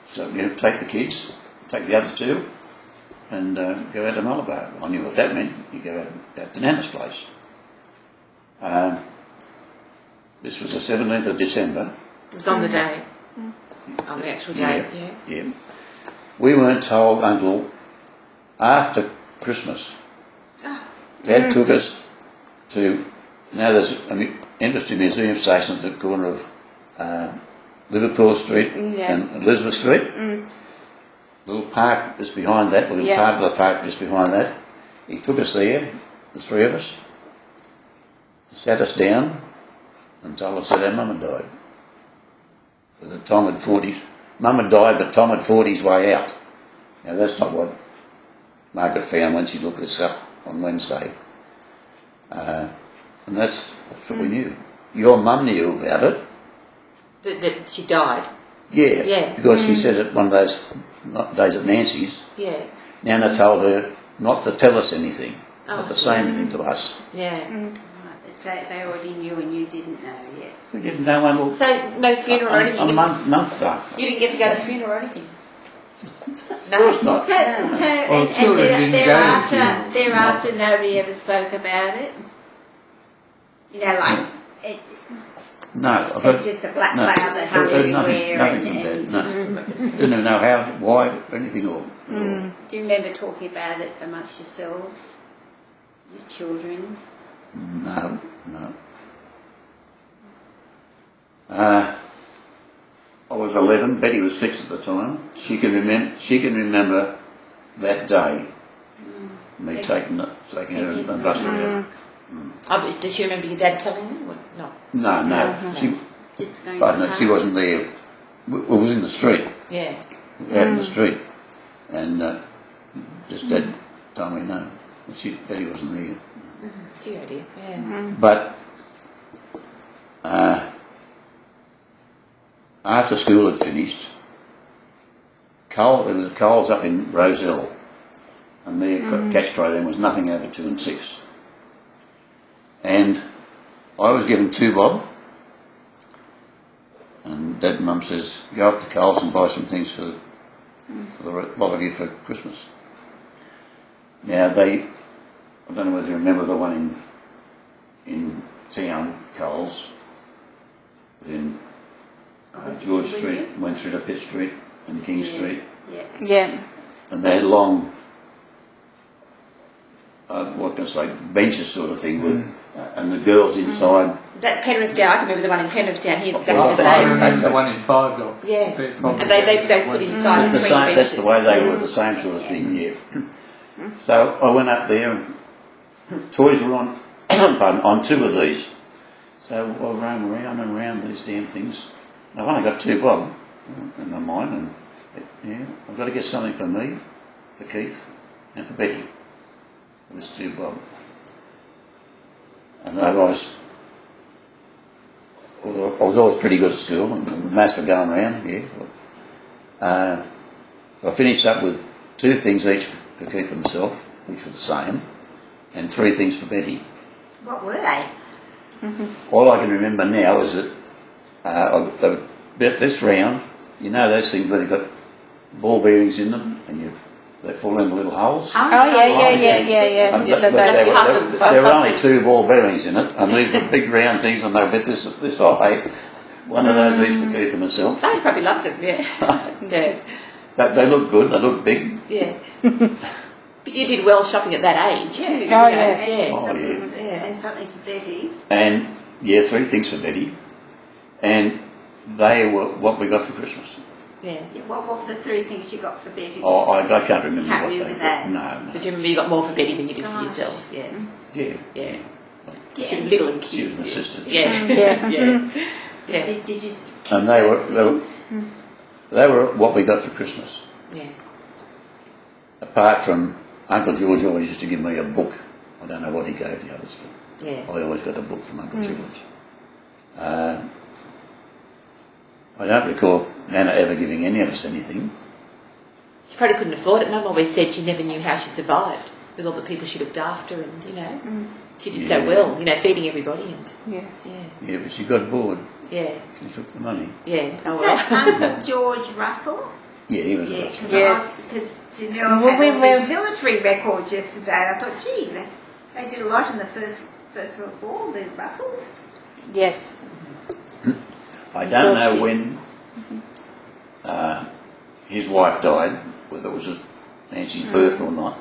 So take the kids, take the others too, and go out to Nullarbor. I knew what that meant. You go out to Nana's place. This was the 17th of December. It was on the day. On the actual day, Yeah. We weren't told until after Christmas. Dad took us to, now there's an industry museum station at the corner of Liverpool Street and Elizabeth Street. The little park just behind that, part of the park just behind that. He took us there, the three of us, sat us down and told us that our mum had died. That Tom had fought his, Mum had died but Tom had fought his way out. Now that's not what Margaret found when she looked this up on Wednesday. And that's what we knew. Your mum knew about it. That she died? Yeah. Because she said it one of those days at Nancy's. Yeah. Nana told her not to tell us anything, not to say anything to us. Yeah. They already knew and you didn't know yet. We didn't know until So no funeral or anything? a month after. You didn't get to go to the funeral or anything? Of course not. Thereafter, nobody ever spoke about it. You know, like No, it's just a black cloud that hung everywhere. Nothing from Dad. No, didn't even know how, why, anything or. Do you remember talking about it amongst yourselves, your children? No. I was 11. Betty was 6 at the time. She can remember that day. Me taking her and busting her. Does she remember your dad telling you? Or not? No. She wasn't there. It was in the street. Yeah. Out in the street, and just Dad told me no. Betty wasn't there. Dear, dear. Yeah. But after school had finished, there was a Coles up in Roselle, and their cash tray then was nothing over 2 and 6. And I was given 2 bob, and Dad and Mum says, go up to Coles and buy some things for the lot of you for Christmas. Now I don't know whether you remember the one in town, Coles, in George Street, went through to Pitt Street and King Street, Yeah. and they had long, what can I say, benches sort of thing, with, and the girls inside. That Penrith down, I can remember the one in Penrith down here, exactly the I same. remember the one in Five Dog. Yeah. Probably And they stood inside The between same, benches. that's the way they were, the same sort of thing, yeah. So I went up there, and toys were on, pardon, on 2 of these. So I ran round and round these damn things. I've only got 2 bob in my mind, and yeah, I've got to get something for me, for Keith, and for Betty. This 2 bob. And I was always pretty good at school, and the maths were going around, yeah. I finished up with 2 things each for Keith and myself, which were the same, and 3 things for Betty. What were they? All I can remember now is that they were this round, you know those things where they've got ball bearings in them, and they fall into little holes. Oh, yeah. And Yeah, but that's there were only 2 ball bearings in it, and these were big round things, and they were about this high. One of those each for Keith and myself. They probably loved it, yeah. Yeah. They look good, they look big. Yeah. But you did well shopping at that age too. Yeah. you know, yes. Yeah. Oh, Yeah. And something for Betty. And, 3 things for Betty. And they were what we got for Christmas. Yeah. Yeah, what were the 3 things you got for Betty? Oh, I can't remember Can't what they remember were. that. No. But you remember you got more for Betty than you did for Gosh. yourselves. Yeah. Yeah. Yeah. Yeah. She was little and She cute. was my sister. Yeah. Yeah. Yeah. Yeah. Did you And they were what we got for Christmas. Yeah. Apart from Uncle George always used to give me a book. I don't know what he gave the others, but Yeah. I always got a book from Uncle George. I don't recall Nana ever giving any of us anything. She probably couldn't afford it. Mum always said she never knew how she survived with all the people she looked after, and she did so Yeah. well, feeding everybody, and Yes. yeah, Yeah, but she got bored. yeah, She took the money. yeah. Oh Was well. that Uncle George Russell? Yeah, he was a Yeah, Russian. because Yes. Janelle Well, had we all were- these military records yesterday, and I thought, gee, they did a lot in the First World War, the Russells. Yes. I don't know George when his wife died, whether it was Nancy's birth or not.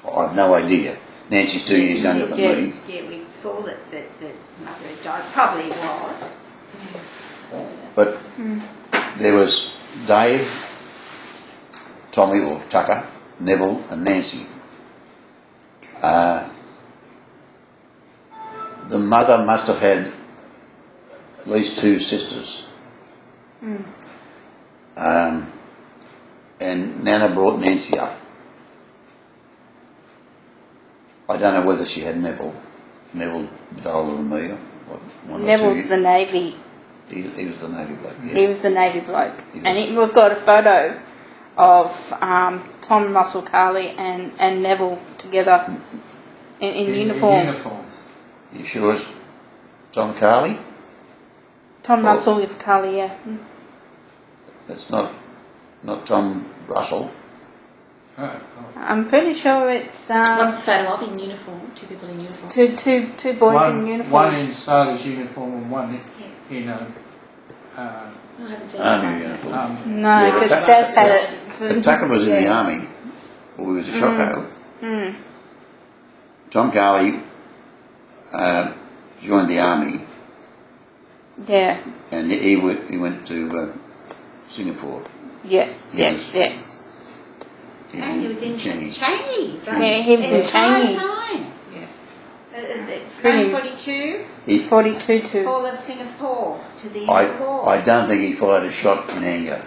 I've no idea. Nancy's 2 years younger than Yes. Yeah, we saw that mother had died. Probably was. me. But there was Dave, Tommy or Tucker, Neville and Nancy. The mother must have had at least 2 sisters. And Nana brought Nancy up. I don't know whether she had Neville. Neville a bit older than me. One or Neville's 2. the Navy. He was the Navy bloke, yeah. He was the Navy bloke. He And was. we've got a photo of Tom Russell Carley and Neville together in uniform. Uniform. You sure it's Tom Carley? Tom Oh. Russell Carley, yeah. That's not Tom Russell. Oh. I'm pretty sure it's What's the photo of in uniform? 2 people in uniform. two boys in uniform. One in sailor's uniform and one in a Oh, I haven't seen Army that. uniform. No, Yeah, because but Dad's had it. But Tucker was in the army, or he was a shocko. Tom Carley joined the army, Yeah. and he went to Singapore. Yes. He Yes. was- Yes. And he was in Changi. Changi. Yeah, he was in Changi. Time. Yeah. Pretty- 42, 42 to. fall of Singapore to the end of the war. I don't think he fired a shot in anger.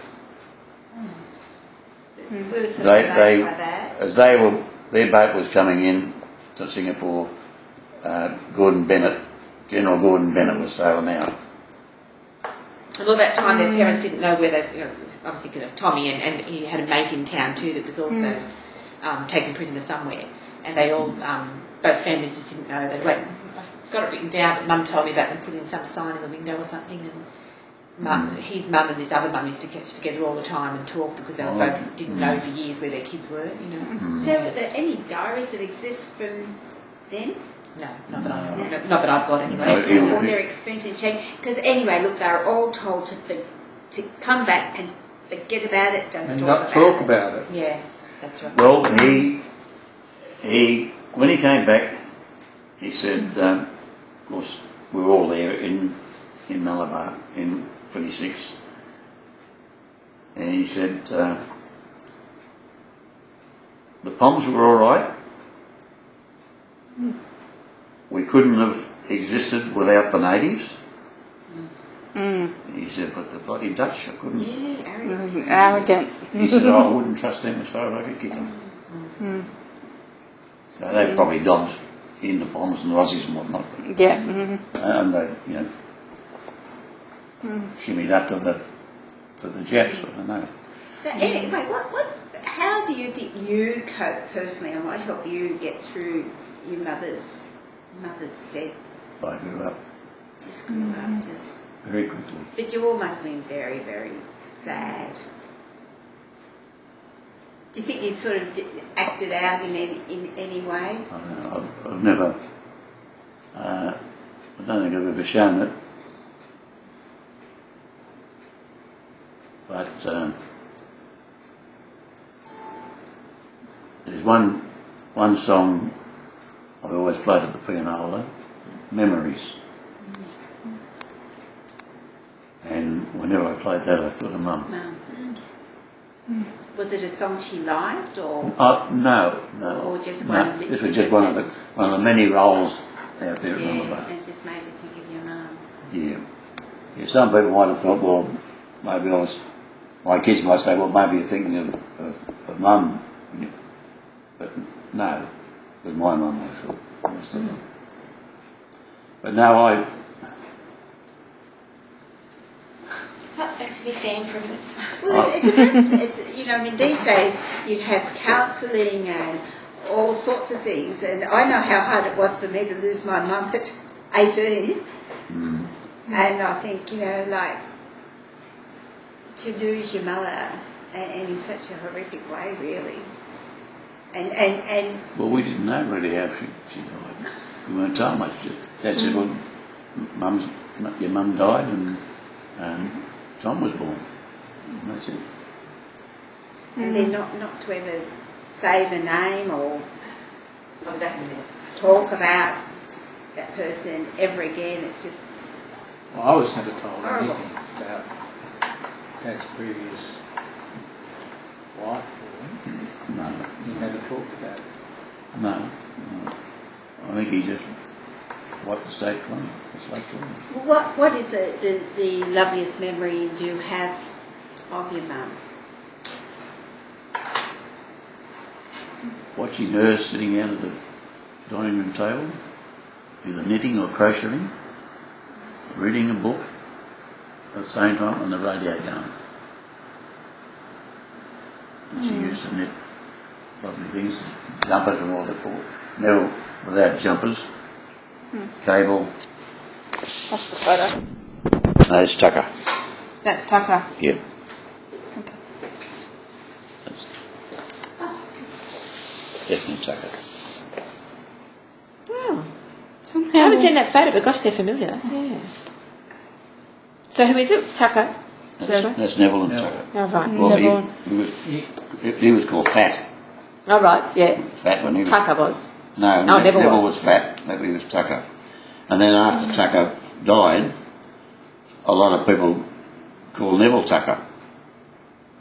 We were They surprised by that. as their boat was coming in, to Singapore, Gordon Bennett, General Gordon Bennett was sailing out. And all that time, their parents didn't know where they. I was thinking of Tommy, and he had a mate in town too that was also taken prisoner somewhere, and they all, both families just didn't know. They went. I've got it written down, but Mum told me about them putting some sign in the window or something, and his mum and this other mum used to get together all the time and talk because they were both didn't know for years where their kids were. You know. So, are there any diaries that exist from then? No, not that I've got anyway. Or their experience in change? Because anyway, look, they're all told to come back and forget about it. Don't talk about it. Yeah, that's right. Well, he when he came back, he said, of course, we were all there in Malabar in 26, and he said the Poms were all right. We couldn't have existed without the natives. He said, but the bloody Dutch, I couldn't. Yeah, Arrogant. He said, I wouldn't trust them as far as I could kick them. So they probably dobbed in the Poms and the Aussies and whatnot. Yeah. And they, you know, shimmied up to the Japs, I don't know. So anyway, how do you think you cope personally, and what helped you get through your mother's death? I grew up Just grew up, just. very quickly. But you all must have been very, very sad. Do you think you sort of acted out in any way? I don't know, I've never, I don't think I've ever shown it. But there's one song I always played at the pianola, Memories. And whenever I played that, I thought of Mum. Mum. Was it a song she liked, or? No. Or just one? No, this was just one of the many roles out there at Malabar. And it just made you think of your mum. Yeah. Some people might have thought, well, maybe my kids might say, well, maybe you're thinking of Mum. But no, it was my mum, I thought. But now I To be fan from it. Well, it's, you know, I mean, these days you'd have counselling and all sorts of things, and I know how hard it was for me to lose my mum at 18, and I think, you know, like, to lose your mother, and in such a horrific way, really. And well, we didn't know really how she died. We weren't told much. Dad said, well, your mum died and Tom was born. And that's it. And then not to ever say the name or talk about that person ever again. It's just... Well, I was never told horrible. anything about Dad's previous wife. No. He never talked about it. No. I think he just wiped the slate clean. What is the loveliest memory you do have of your mum? Watching her sitting out at the dining room table, either knitting or crocheting, reading a book at the same time, and the radio going. And she used to knit lovely things, jumpers and all that, never without jumpers, cable. That's the photo. No, it's Tucker. That's Tucker. Yep. Okay. Definitely Tucker. Oh, Somehow. I haven't seen that photo, but gosh, they're familiar. Yeah. So who is it? Tucker? That's Neville and Tucker. Oh, right. Well, Neville. he was called Fat. Oh, right, yeah. Fat when he was... Tucker was. No, Neville was Fat, maybe he was Tucker. And then after Tucker died, a lot of people called Neville Tucker.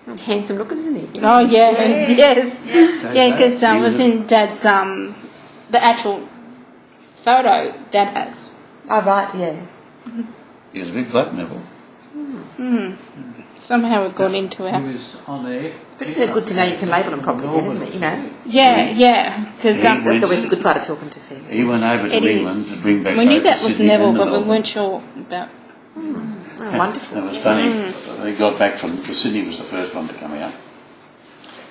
Handsome looking, isn't he? Oh yeah, yes, yeah, because He it was was in Dad's the actual photo Dad has. Oh, right, yeah. He was a big black Neville. Mm. Somehow it got into He our... was on the F. But isn't it good to know you can label them properly then, isn't it? You know, Yeah, because He went- that's always the good part of talking to females. He went over to It England is. to bring back we knew both that the was Sydney Neville, and the but we Melbourne. weren't sure about... Oh, wonderful. That was funny. They got back from the Sydney was the first one to come out.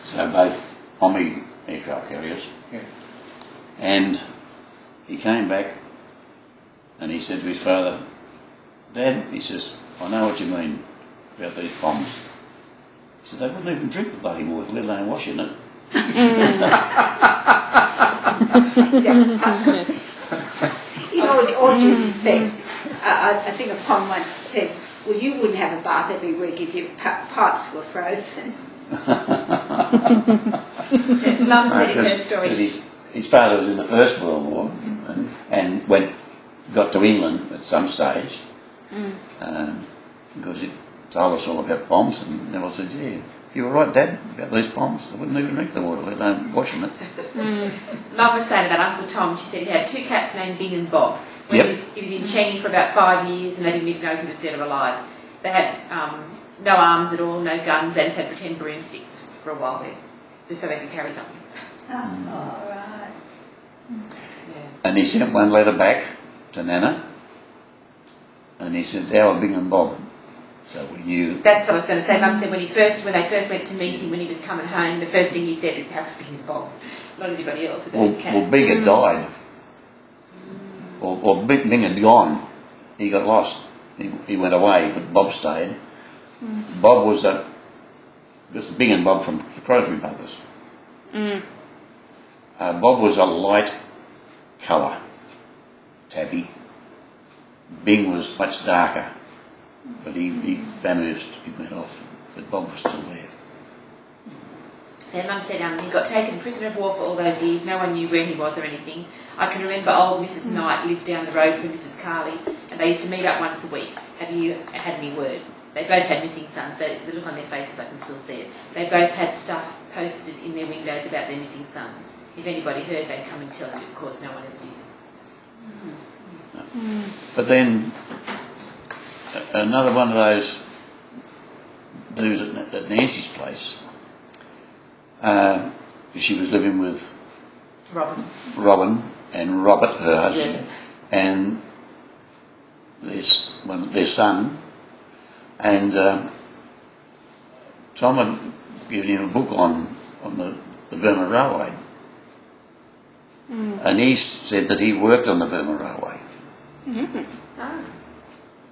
So both Pommy aircraft carriers. Yeah. And he came back and he said to his father, Dad, he says, I know what you mean about these bombs. He says, they wouldn't even drink the bloody water, let alone wash in it. In all due respect, I think a pond once said, well, you wouldn't have a bath every week if your parts were frozen. Mum said in her Because story. his father was in the First World War and got to England at some stage because he told us all about bombs, and Neville said, yeah, you were right, Dad, about these bombs. They wouldn't even drink the water, let alone washing it. Mum was saying about Uncle Tom, she said he had two cats named Bing and Bob. When Yep. he was in Changi for about 5 years and they didn't even know he was dead or alive. They had no arms at all, no guns, they just had pretend broomsticks for a while there, just so they could carry something. Oh, right. Yeah. And he sent one letter back to Nana, and he said, "Our Bing and Bob." So we knew. That's what I was going to say. Mum said when they first went to meet him when he was coming home, the first thing he said is, "How's Bing and Bob?" Not anybody else about his cats. Well, Bing had died, or Bing had gone. He got lost. He went away, but Bob stayed. Bob was just Bing and Bob from the Crosby Brothers. Bob was a light colour tabby. Bing was much darker, but he vanished, he went off, but Bob was still there. And Mum said he got taken prisoner of war for all those years. No one knew where he was or anything. I can remember old Mrs. Knight lived down the road from Mrs. Carley, and they used to meet up once a week. Have you had any word? They both had missing sons. The look on their faces, I can still see it. They both had stuff posted in their windows about their missing sons. If anybody heard, they'd come and tell them. Of course, no one ever did. But then another one of those dudes at Nancy's place, she was living with Robin and Robert, her husband, and their son, and Tom had given him a book on the Burma Railway, and he said that he worked on the Burma Railway.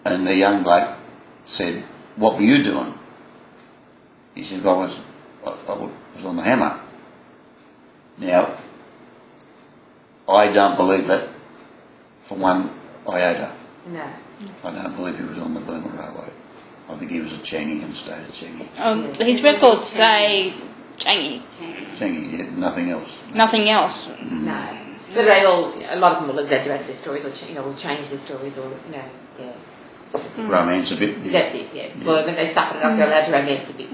And the young bloke said, "What were you doing?" He said, "I was on the hammer." Now, I don't believe that for one iota. No. I don't believe he was on the Burma Railway. I think he was at Changi and stayed at Changi. His records say Changi, Changi, yeah, nothing else. nothing else. No. But a lot of them will exaggerate their stories or will change their stories or, Romance a bit. Yeah, That's it, yeah. Well, when they suffered enough, they're allowed to romance a bit,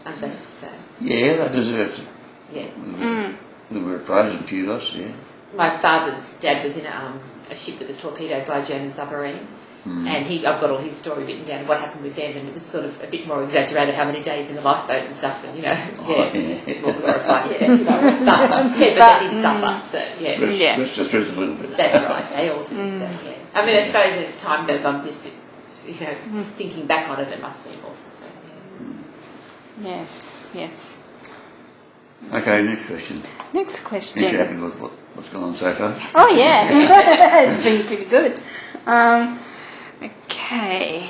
aren't they? So, yeah, they deserve it. yeah. We were at Praise and Kudos, yeah. My father's dad was in a ship that was torpedoed by a German submarine, and I've got all his story written down, what happened with them, and it was sort of a bit more exaggerated, how many days in the lifeboat and stuff, and more glorified, but they did suffer, so Switched the truth a little bit. that's right, they all do, so yeah. I mean, I suppose as time goes on, just thinking back on it, it must seem awful, so yeah. Yes. Okay, next question. Next Is you question. happy with what's gone on so far? Oh yeah, it's been pretty good. Okay,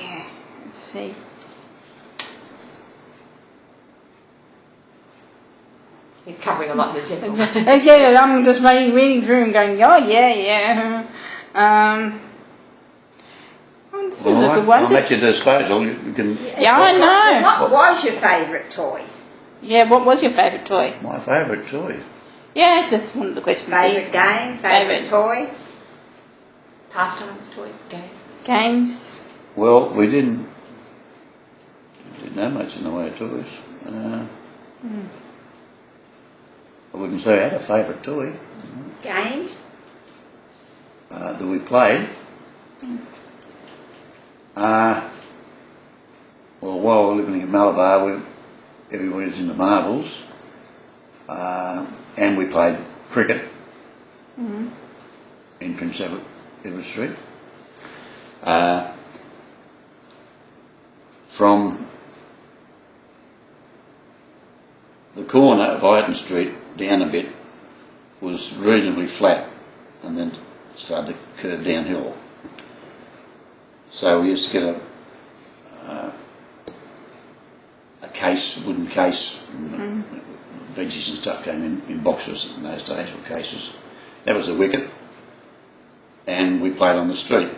let's see. He's covering a lot in general. Okay, I'm just reading through and going, oh yeah. This is a good one. I'm at your disposal. You can. Yeah, I know. What was your favourite toy? Yeah, what was your favourite toy? My favourite toy. Yes, that's one of the questions. Favourite game? Favourite toy? Pastimes, toys, games. Games. Well, we didn't have much in the way of toys. I wouldn't say I had a favourite toy Game? that we played. Well, Well, while we were living in Malabar, everybody was into marbles, and we played cricket in Prince Edward Street. From the corner of Ireton Street down a bit was reasonably flat and then started to curve downhill. So we used to get a case, a wooden case, veggies and stuff came in boxes in those days, or cases. That was a wicket, and we played on the street.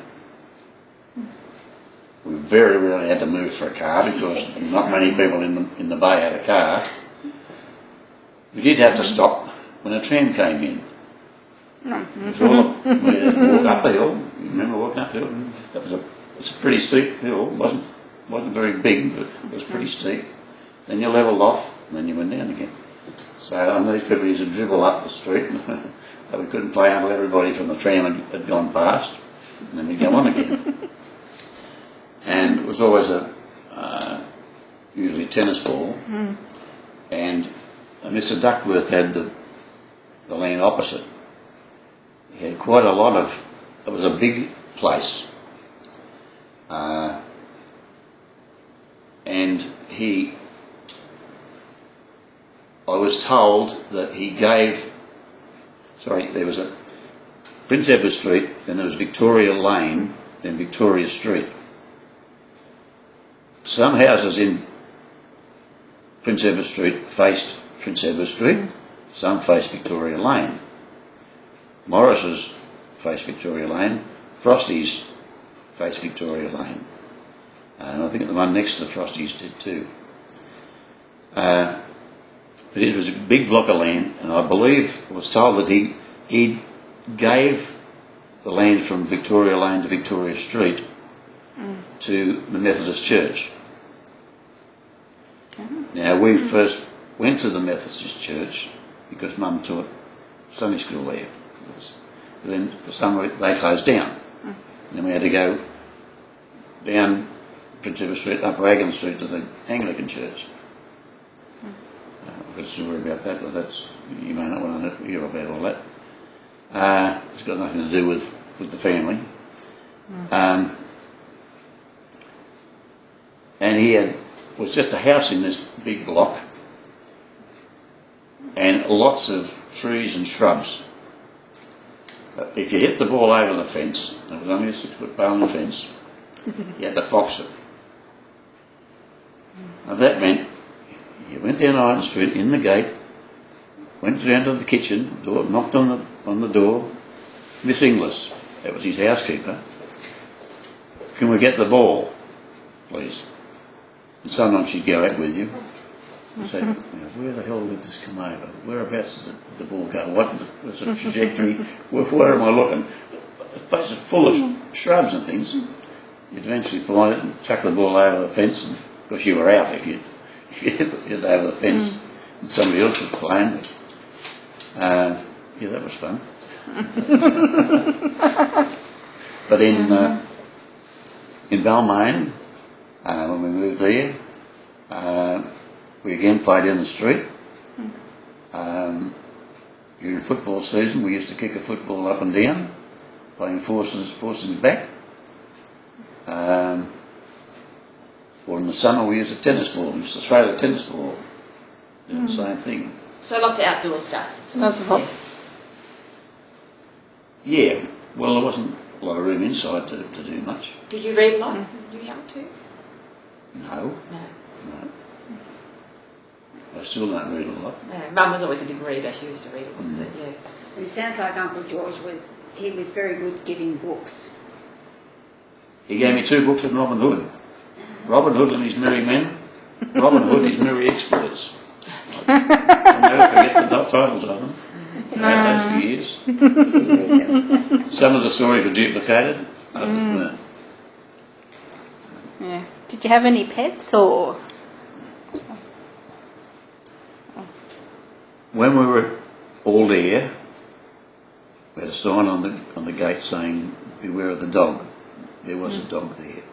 We very rarely had to move for a car because not many people in the bay had a car. We did have to stop when a tram came in. It was all we had to walk up the hill. You remember walking up the hill? It's a pretty steep hill. It wasn't very big, but it was pretty steep. Then you levelled off, and then you went down again. So these people used to dribble up the street, but we couldn't play until everybody from the tram had gone past, and then we'd go on again. And it was always usually a tennis ball, and Mr. Duckworth had the land opposite. He had quite a lot of, it was a big place, and I was told that he gave, there was a Prince Edward Street, then there was Victoria Lane, then Victoria Street. Some houses in Prince Edward Street faced Prince Edward Street, some faced Victoria Lane. Morris's faced Victoria Lane, Frosty's faced Victoria Lane, and I think the one next to Frosty's did too. But it was a big block of land, and I believe I was told that he gave the land from Victoria Lane to Victoria Street to the Methodist Church. Now, we first went to the Methodist Church because Mum taught Sunday school there. But then for some reason they closed down. And then we had to go down Prince Edward Street, up Raglan Street to the Anglican Church. I've got a story about that, but you may not want to hear about all that. It's got nothing to do with the family. And he was just a house in this big block, and lots of trees and shrubs. If you hit the ball over the fence, it was only a 6-foot bowling fence, you had to fox it. Now that meant you went down Ireton Street in the gate, went down to the kitchen door, knocked on the door. Miss Inglis, that was his housekeeper. Can we get the ball, please? And sometimes she'd go out with you and say, where the hell did this come over? Whereabouts did the ball go? What was the trajectory? Where am I looking? The place is full of shrubs and things. You'd eventually find it and chuck the ball over the fence, and of course you were out if you hit it over the fence and somebody else was playing. Yeah, that was fun. But in Balmain, when we moved there, we again played in the street. During football season, we used to kick a football up and down, playing forcing back. Or in the summer, we used a tennis ball. We used to throw the tennis ball. Doing the same thing. So lots of outdoor stuff. Lots of fun. Yeah. Well, there wasn't a lot of room inside to do much. Did you read a lot when you were young too? No. No. I still don't read a lot. No. Mum was always a big reader. She used to read a lot. But yeah. It sounds like Uncle George was very good giving books. He gave me 2 books of Robin Hood. Robin Hood and His Merry Men. Robin Hood, His Merry Exploits. I'll never forget the titles of them. I had those for years. Some of the stories were duplicated, others weren't. Yeah. Did you have any pets or? When we were all there, we had a sign on the gate saying, "Beware of the dog." There was a dog there.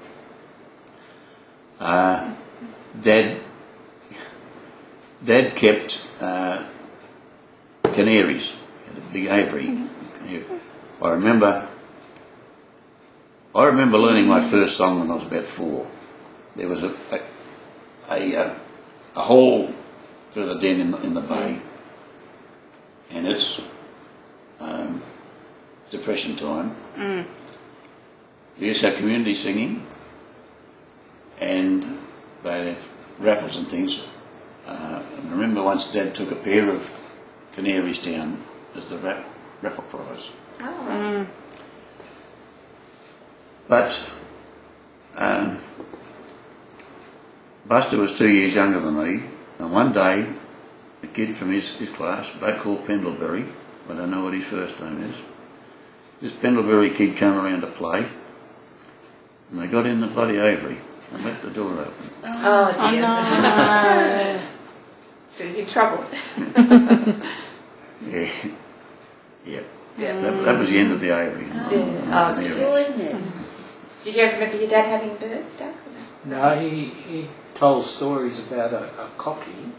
Dad kept canaries. He had a big aviary. I remember learning my first song when I was about 4. There was a hole through the den in the bay, and it's depression time. We used to have community singing, and they'd have raffles and things. I remember once Dad took a pair of canaries down as the raffle prize. Oh. But Buster was 2 years younger than me, and one day a kid from his class, a bloke called Pendlebury, I don't know what his first name is, this Pendlebury kid came around to play, and they got in the bloody aviary and left the door open. Oh dear. no. So he's in trouble. Yeah. That was the end of the aviary. Oh, Goodness. Did you ever remember your dad having birds, Doug? No, he told stories about a cocky.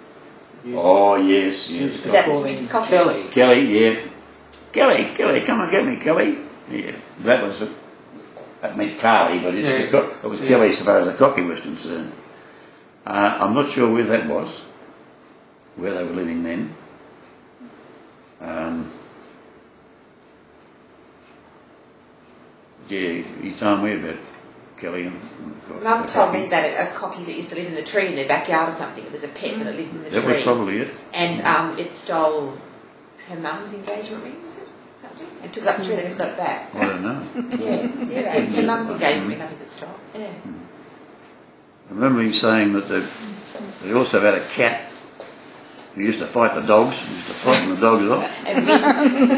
Oh, yes. Was that Call Smith's him cocky? Kelly. Kelly, yeah. Kelly, come and get me, Kelly. Yeah, that meant Carly, but it was Kelly as far as the cocky was concerned. I'm not sure where that was, where they were living then. Yeah, he told me about Kelly. Mum told me that a cocky that used to live in the tree in their backyard or something. It was a pet, but it lived in the tree. That was probably it. And it stole her mum's engagement ring, was it? Something? And took it up the tree and never got it back. I don't know. Yeah. It's her mum's engagement ring, I think it stole. Yeah. I remember him saying that they also had a cat who used to fight the dogs, used to frighten the dogs off. And men.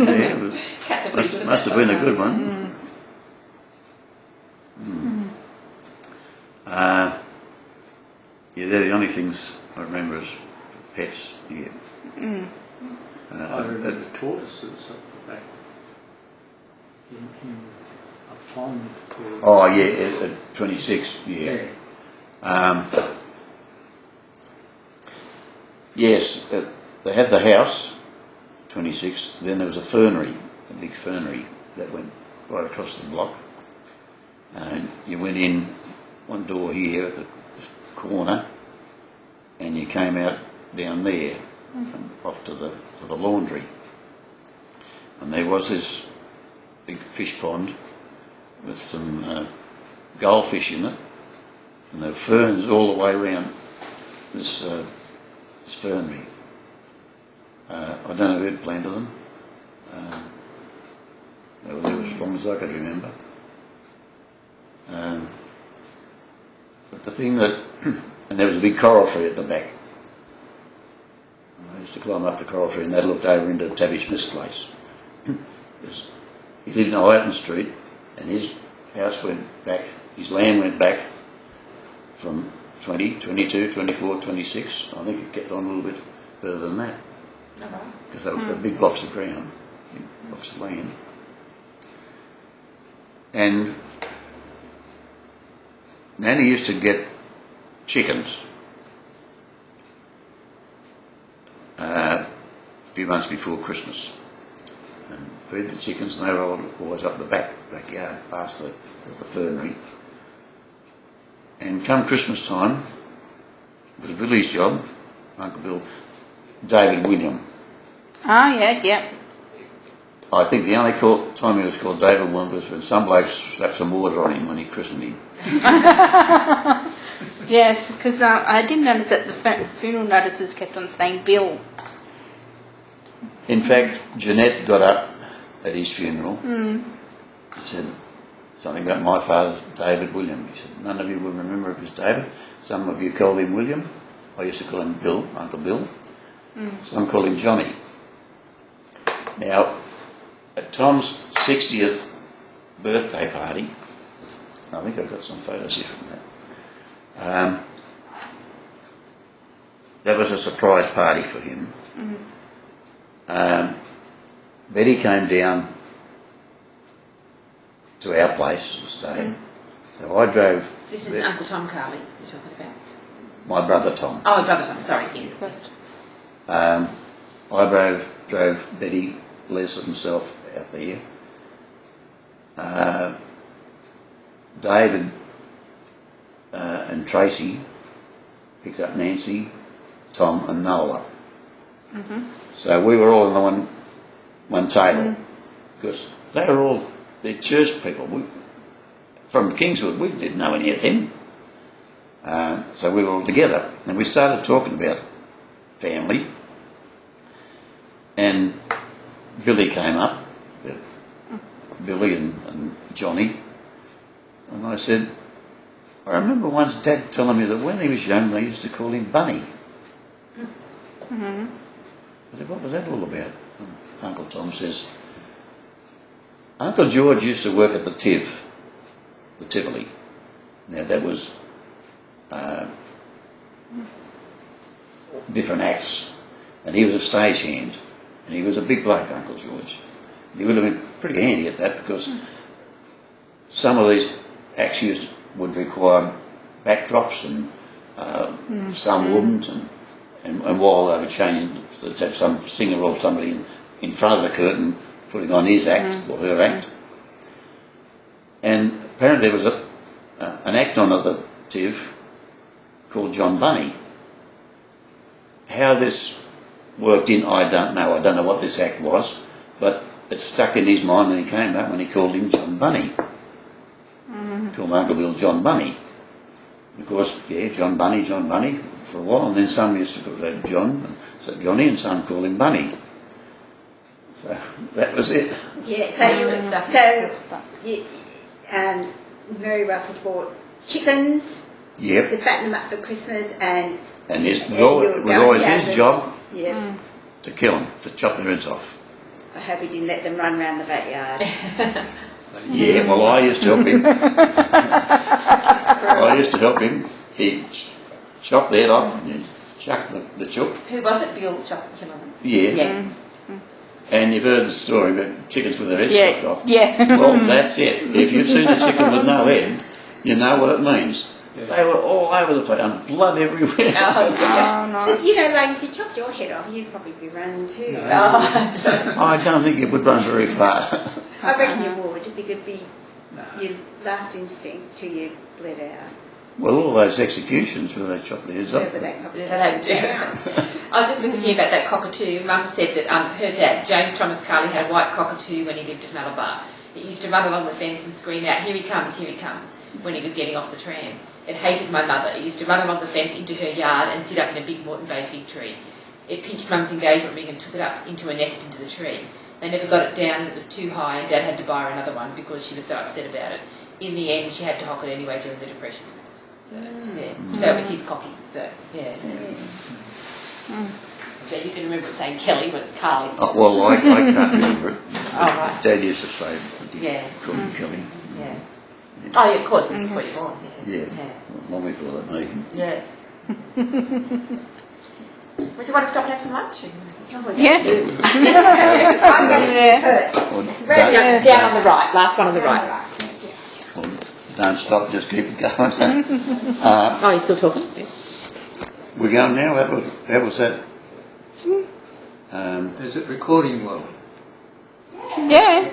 Yeah, it was, Cats are pretty good at must that have been a sort good of one. Yeah, they're the only things I remember as pets. Yeah. I remember the tortoises up the back in a pond called... Oh, yeah, at 26, yeah. Yes, they had the house, 26, then there was a fernery, a big fernery that went right across the block. And you went in one door here at the corner, and you came out down there and off to the laundry. And there was this big fish pond with some goldfish in it, and there were ferns all the way around this fernery. I don't know who had planted them. They were there as long as I could remember. But the thing that, and there was a big coral tree at the back. I used to climb up the coral tree, and that looked over into Tabby Smith's place. He lived in Highton Street, and his house went back, his land went back from 20, 22, 24, 26. I think it kept on a little bit further than that. Because they were big blocks of ground, big blocks of land. And Nanny used to get chickens a few months before Christmas and feed the chickens, and they were always up the backyard past the fernery. And come Christmas time, it was Billy's job, Uncle Bill, David William. Oh, yeah. I think the only time he was called David William was when some bloke slapped some water on him when he christened him. Yes, because I did notice that the funeral notices kept on saying Bill. In fact, Jeanette got up at his funeral and said something about my father, David William. He said, none of you will remember it was David. Some of you called him William. I used to call him Bill, Uncle Bill. Some called him Johnny. Now, at Tom's 60th birthday party, I think I've got some photos here from that. That was a surprise party for him. Betty came down to our place to stay. So I drove... This is Uncle Tom Carley you're talking about. My brother Tom. Oh, brother Tom, sorry. Yeah. I drove Betty, Les and himself out there. David and Tracy picked up Nancy, Tom and Nola. So we were all on one table because they were all the church people. From Kingswood, we didn't know any of them. So we were all together and we started talking about family, and Billy came up, Billy and Johnny, and I said, I remember once Dad telling me that when he was young they used to call him Bunny. I said, what was that all about? And Uncle Tom says, Uncle George used to work at the Tivoli. Now that was different acts, and he was a stagehand, and he was a big bloke, Uncle George. He would have been pretty handy at that because some of these acts would require backdrops and some wouldn't, and while they were changing, let's have some singer or somebody in front of the curtain putting on his act or her act. And apparently there was an act on at the Tiv called John Bunny. How this worked in, I don't know. I don't know what this act was, but it stuck in his mind when he came back when he called him John Bunny. Called Uncle Bill John Bunny. And of course, yeah, John Bunny for a while, and then some used to call that John, so Johnny, and some called him Bunny. So that was it. Yeah, Mary Russell bought chickens Yep. to fatten them up for Christmas, and it was always his job yeah. to kill them, to chop their heads off. I hope he didn't let them run around the backyard. Yeah, well, I used to help him. He'd chop the head off and then chuck the chook. Who was it? Bill killing them? Yeah. And you've heard the story about chickens with their heads chopped off. Yeah. Well, that's it. If you've seen a chicken with no head, you know what it means. Yeah. They were all over the place and blood everywhere. Oh, no. You know, like if you chopped your head off, you'd probably be running too. No. I don't think it would run very far. I reckon you would, because it'd be your last instinct till you bled out. Well, all those executions where they chop their heads off. Yeah, but they probably I was just looking here about that cockatoo. Mum said that her dad, James Thomas Carley, had a white cockatoo when he lived at Malabar. It used to run along the fence and scream out, here he comes, when he was getting off the tram. It hated my mother. It used to run along the fence into her yard and sit up in a big Moreton Bay fig tree. It pinched Mum's engagement ring and took it up into a nest into the tree. They never got it down as it was too high, and Dad had to buy her another one because she was so upset about it. In the end, she had to hock it anyway during the Depression. So, yeah. So it was his cocky. So, yeah. So you can remember it saying Kelly, but it's Carly. Oh, well, I can't remember it. Oh, right. Dad used to say, call him Kelly. Yeah. Oh, yeah, of course, before you're born. Yeah. Long before that meeting. Yeah. Would you want to stop and have some lunch? Yeah. I'm going to first. Down on the right, last one on the right. Well, don't stop, just keep it going. Oh, you're still talking? We're going now? How was that? Is it recording well? Yeah.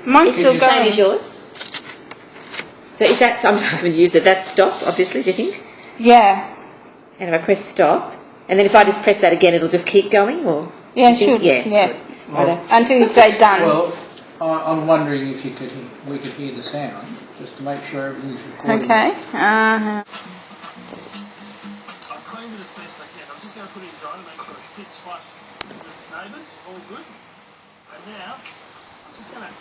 Mine's still Same going. as yours. So if that, sometimes when you use it, that's stop, obviously, do you think? Yeah. And if I press stop, and then if I just press that again, it'll just keep going, or? Yeah, you think? sure. Yeah. Well, until you say done. Well, I'm wondering if we could hear the sound, just to make sure everything's recording. Okay. I've cleaned it as best I can. I'm just going to put it in dry to make sure it sits flush with its neighbours. All good. And now, I'm just going to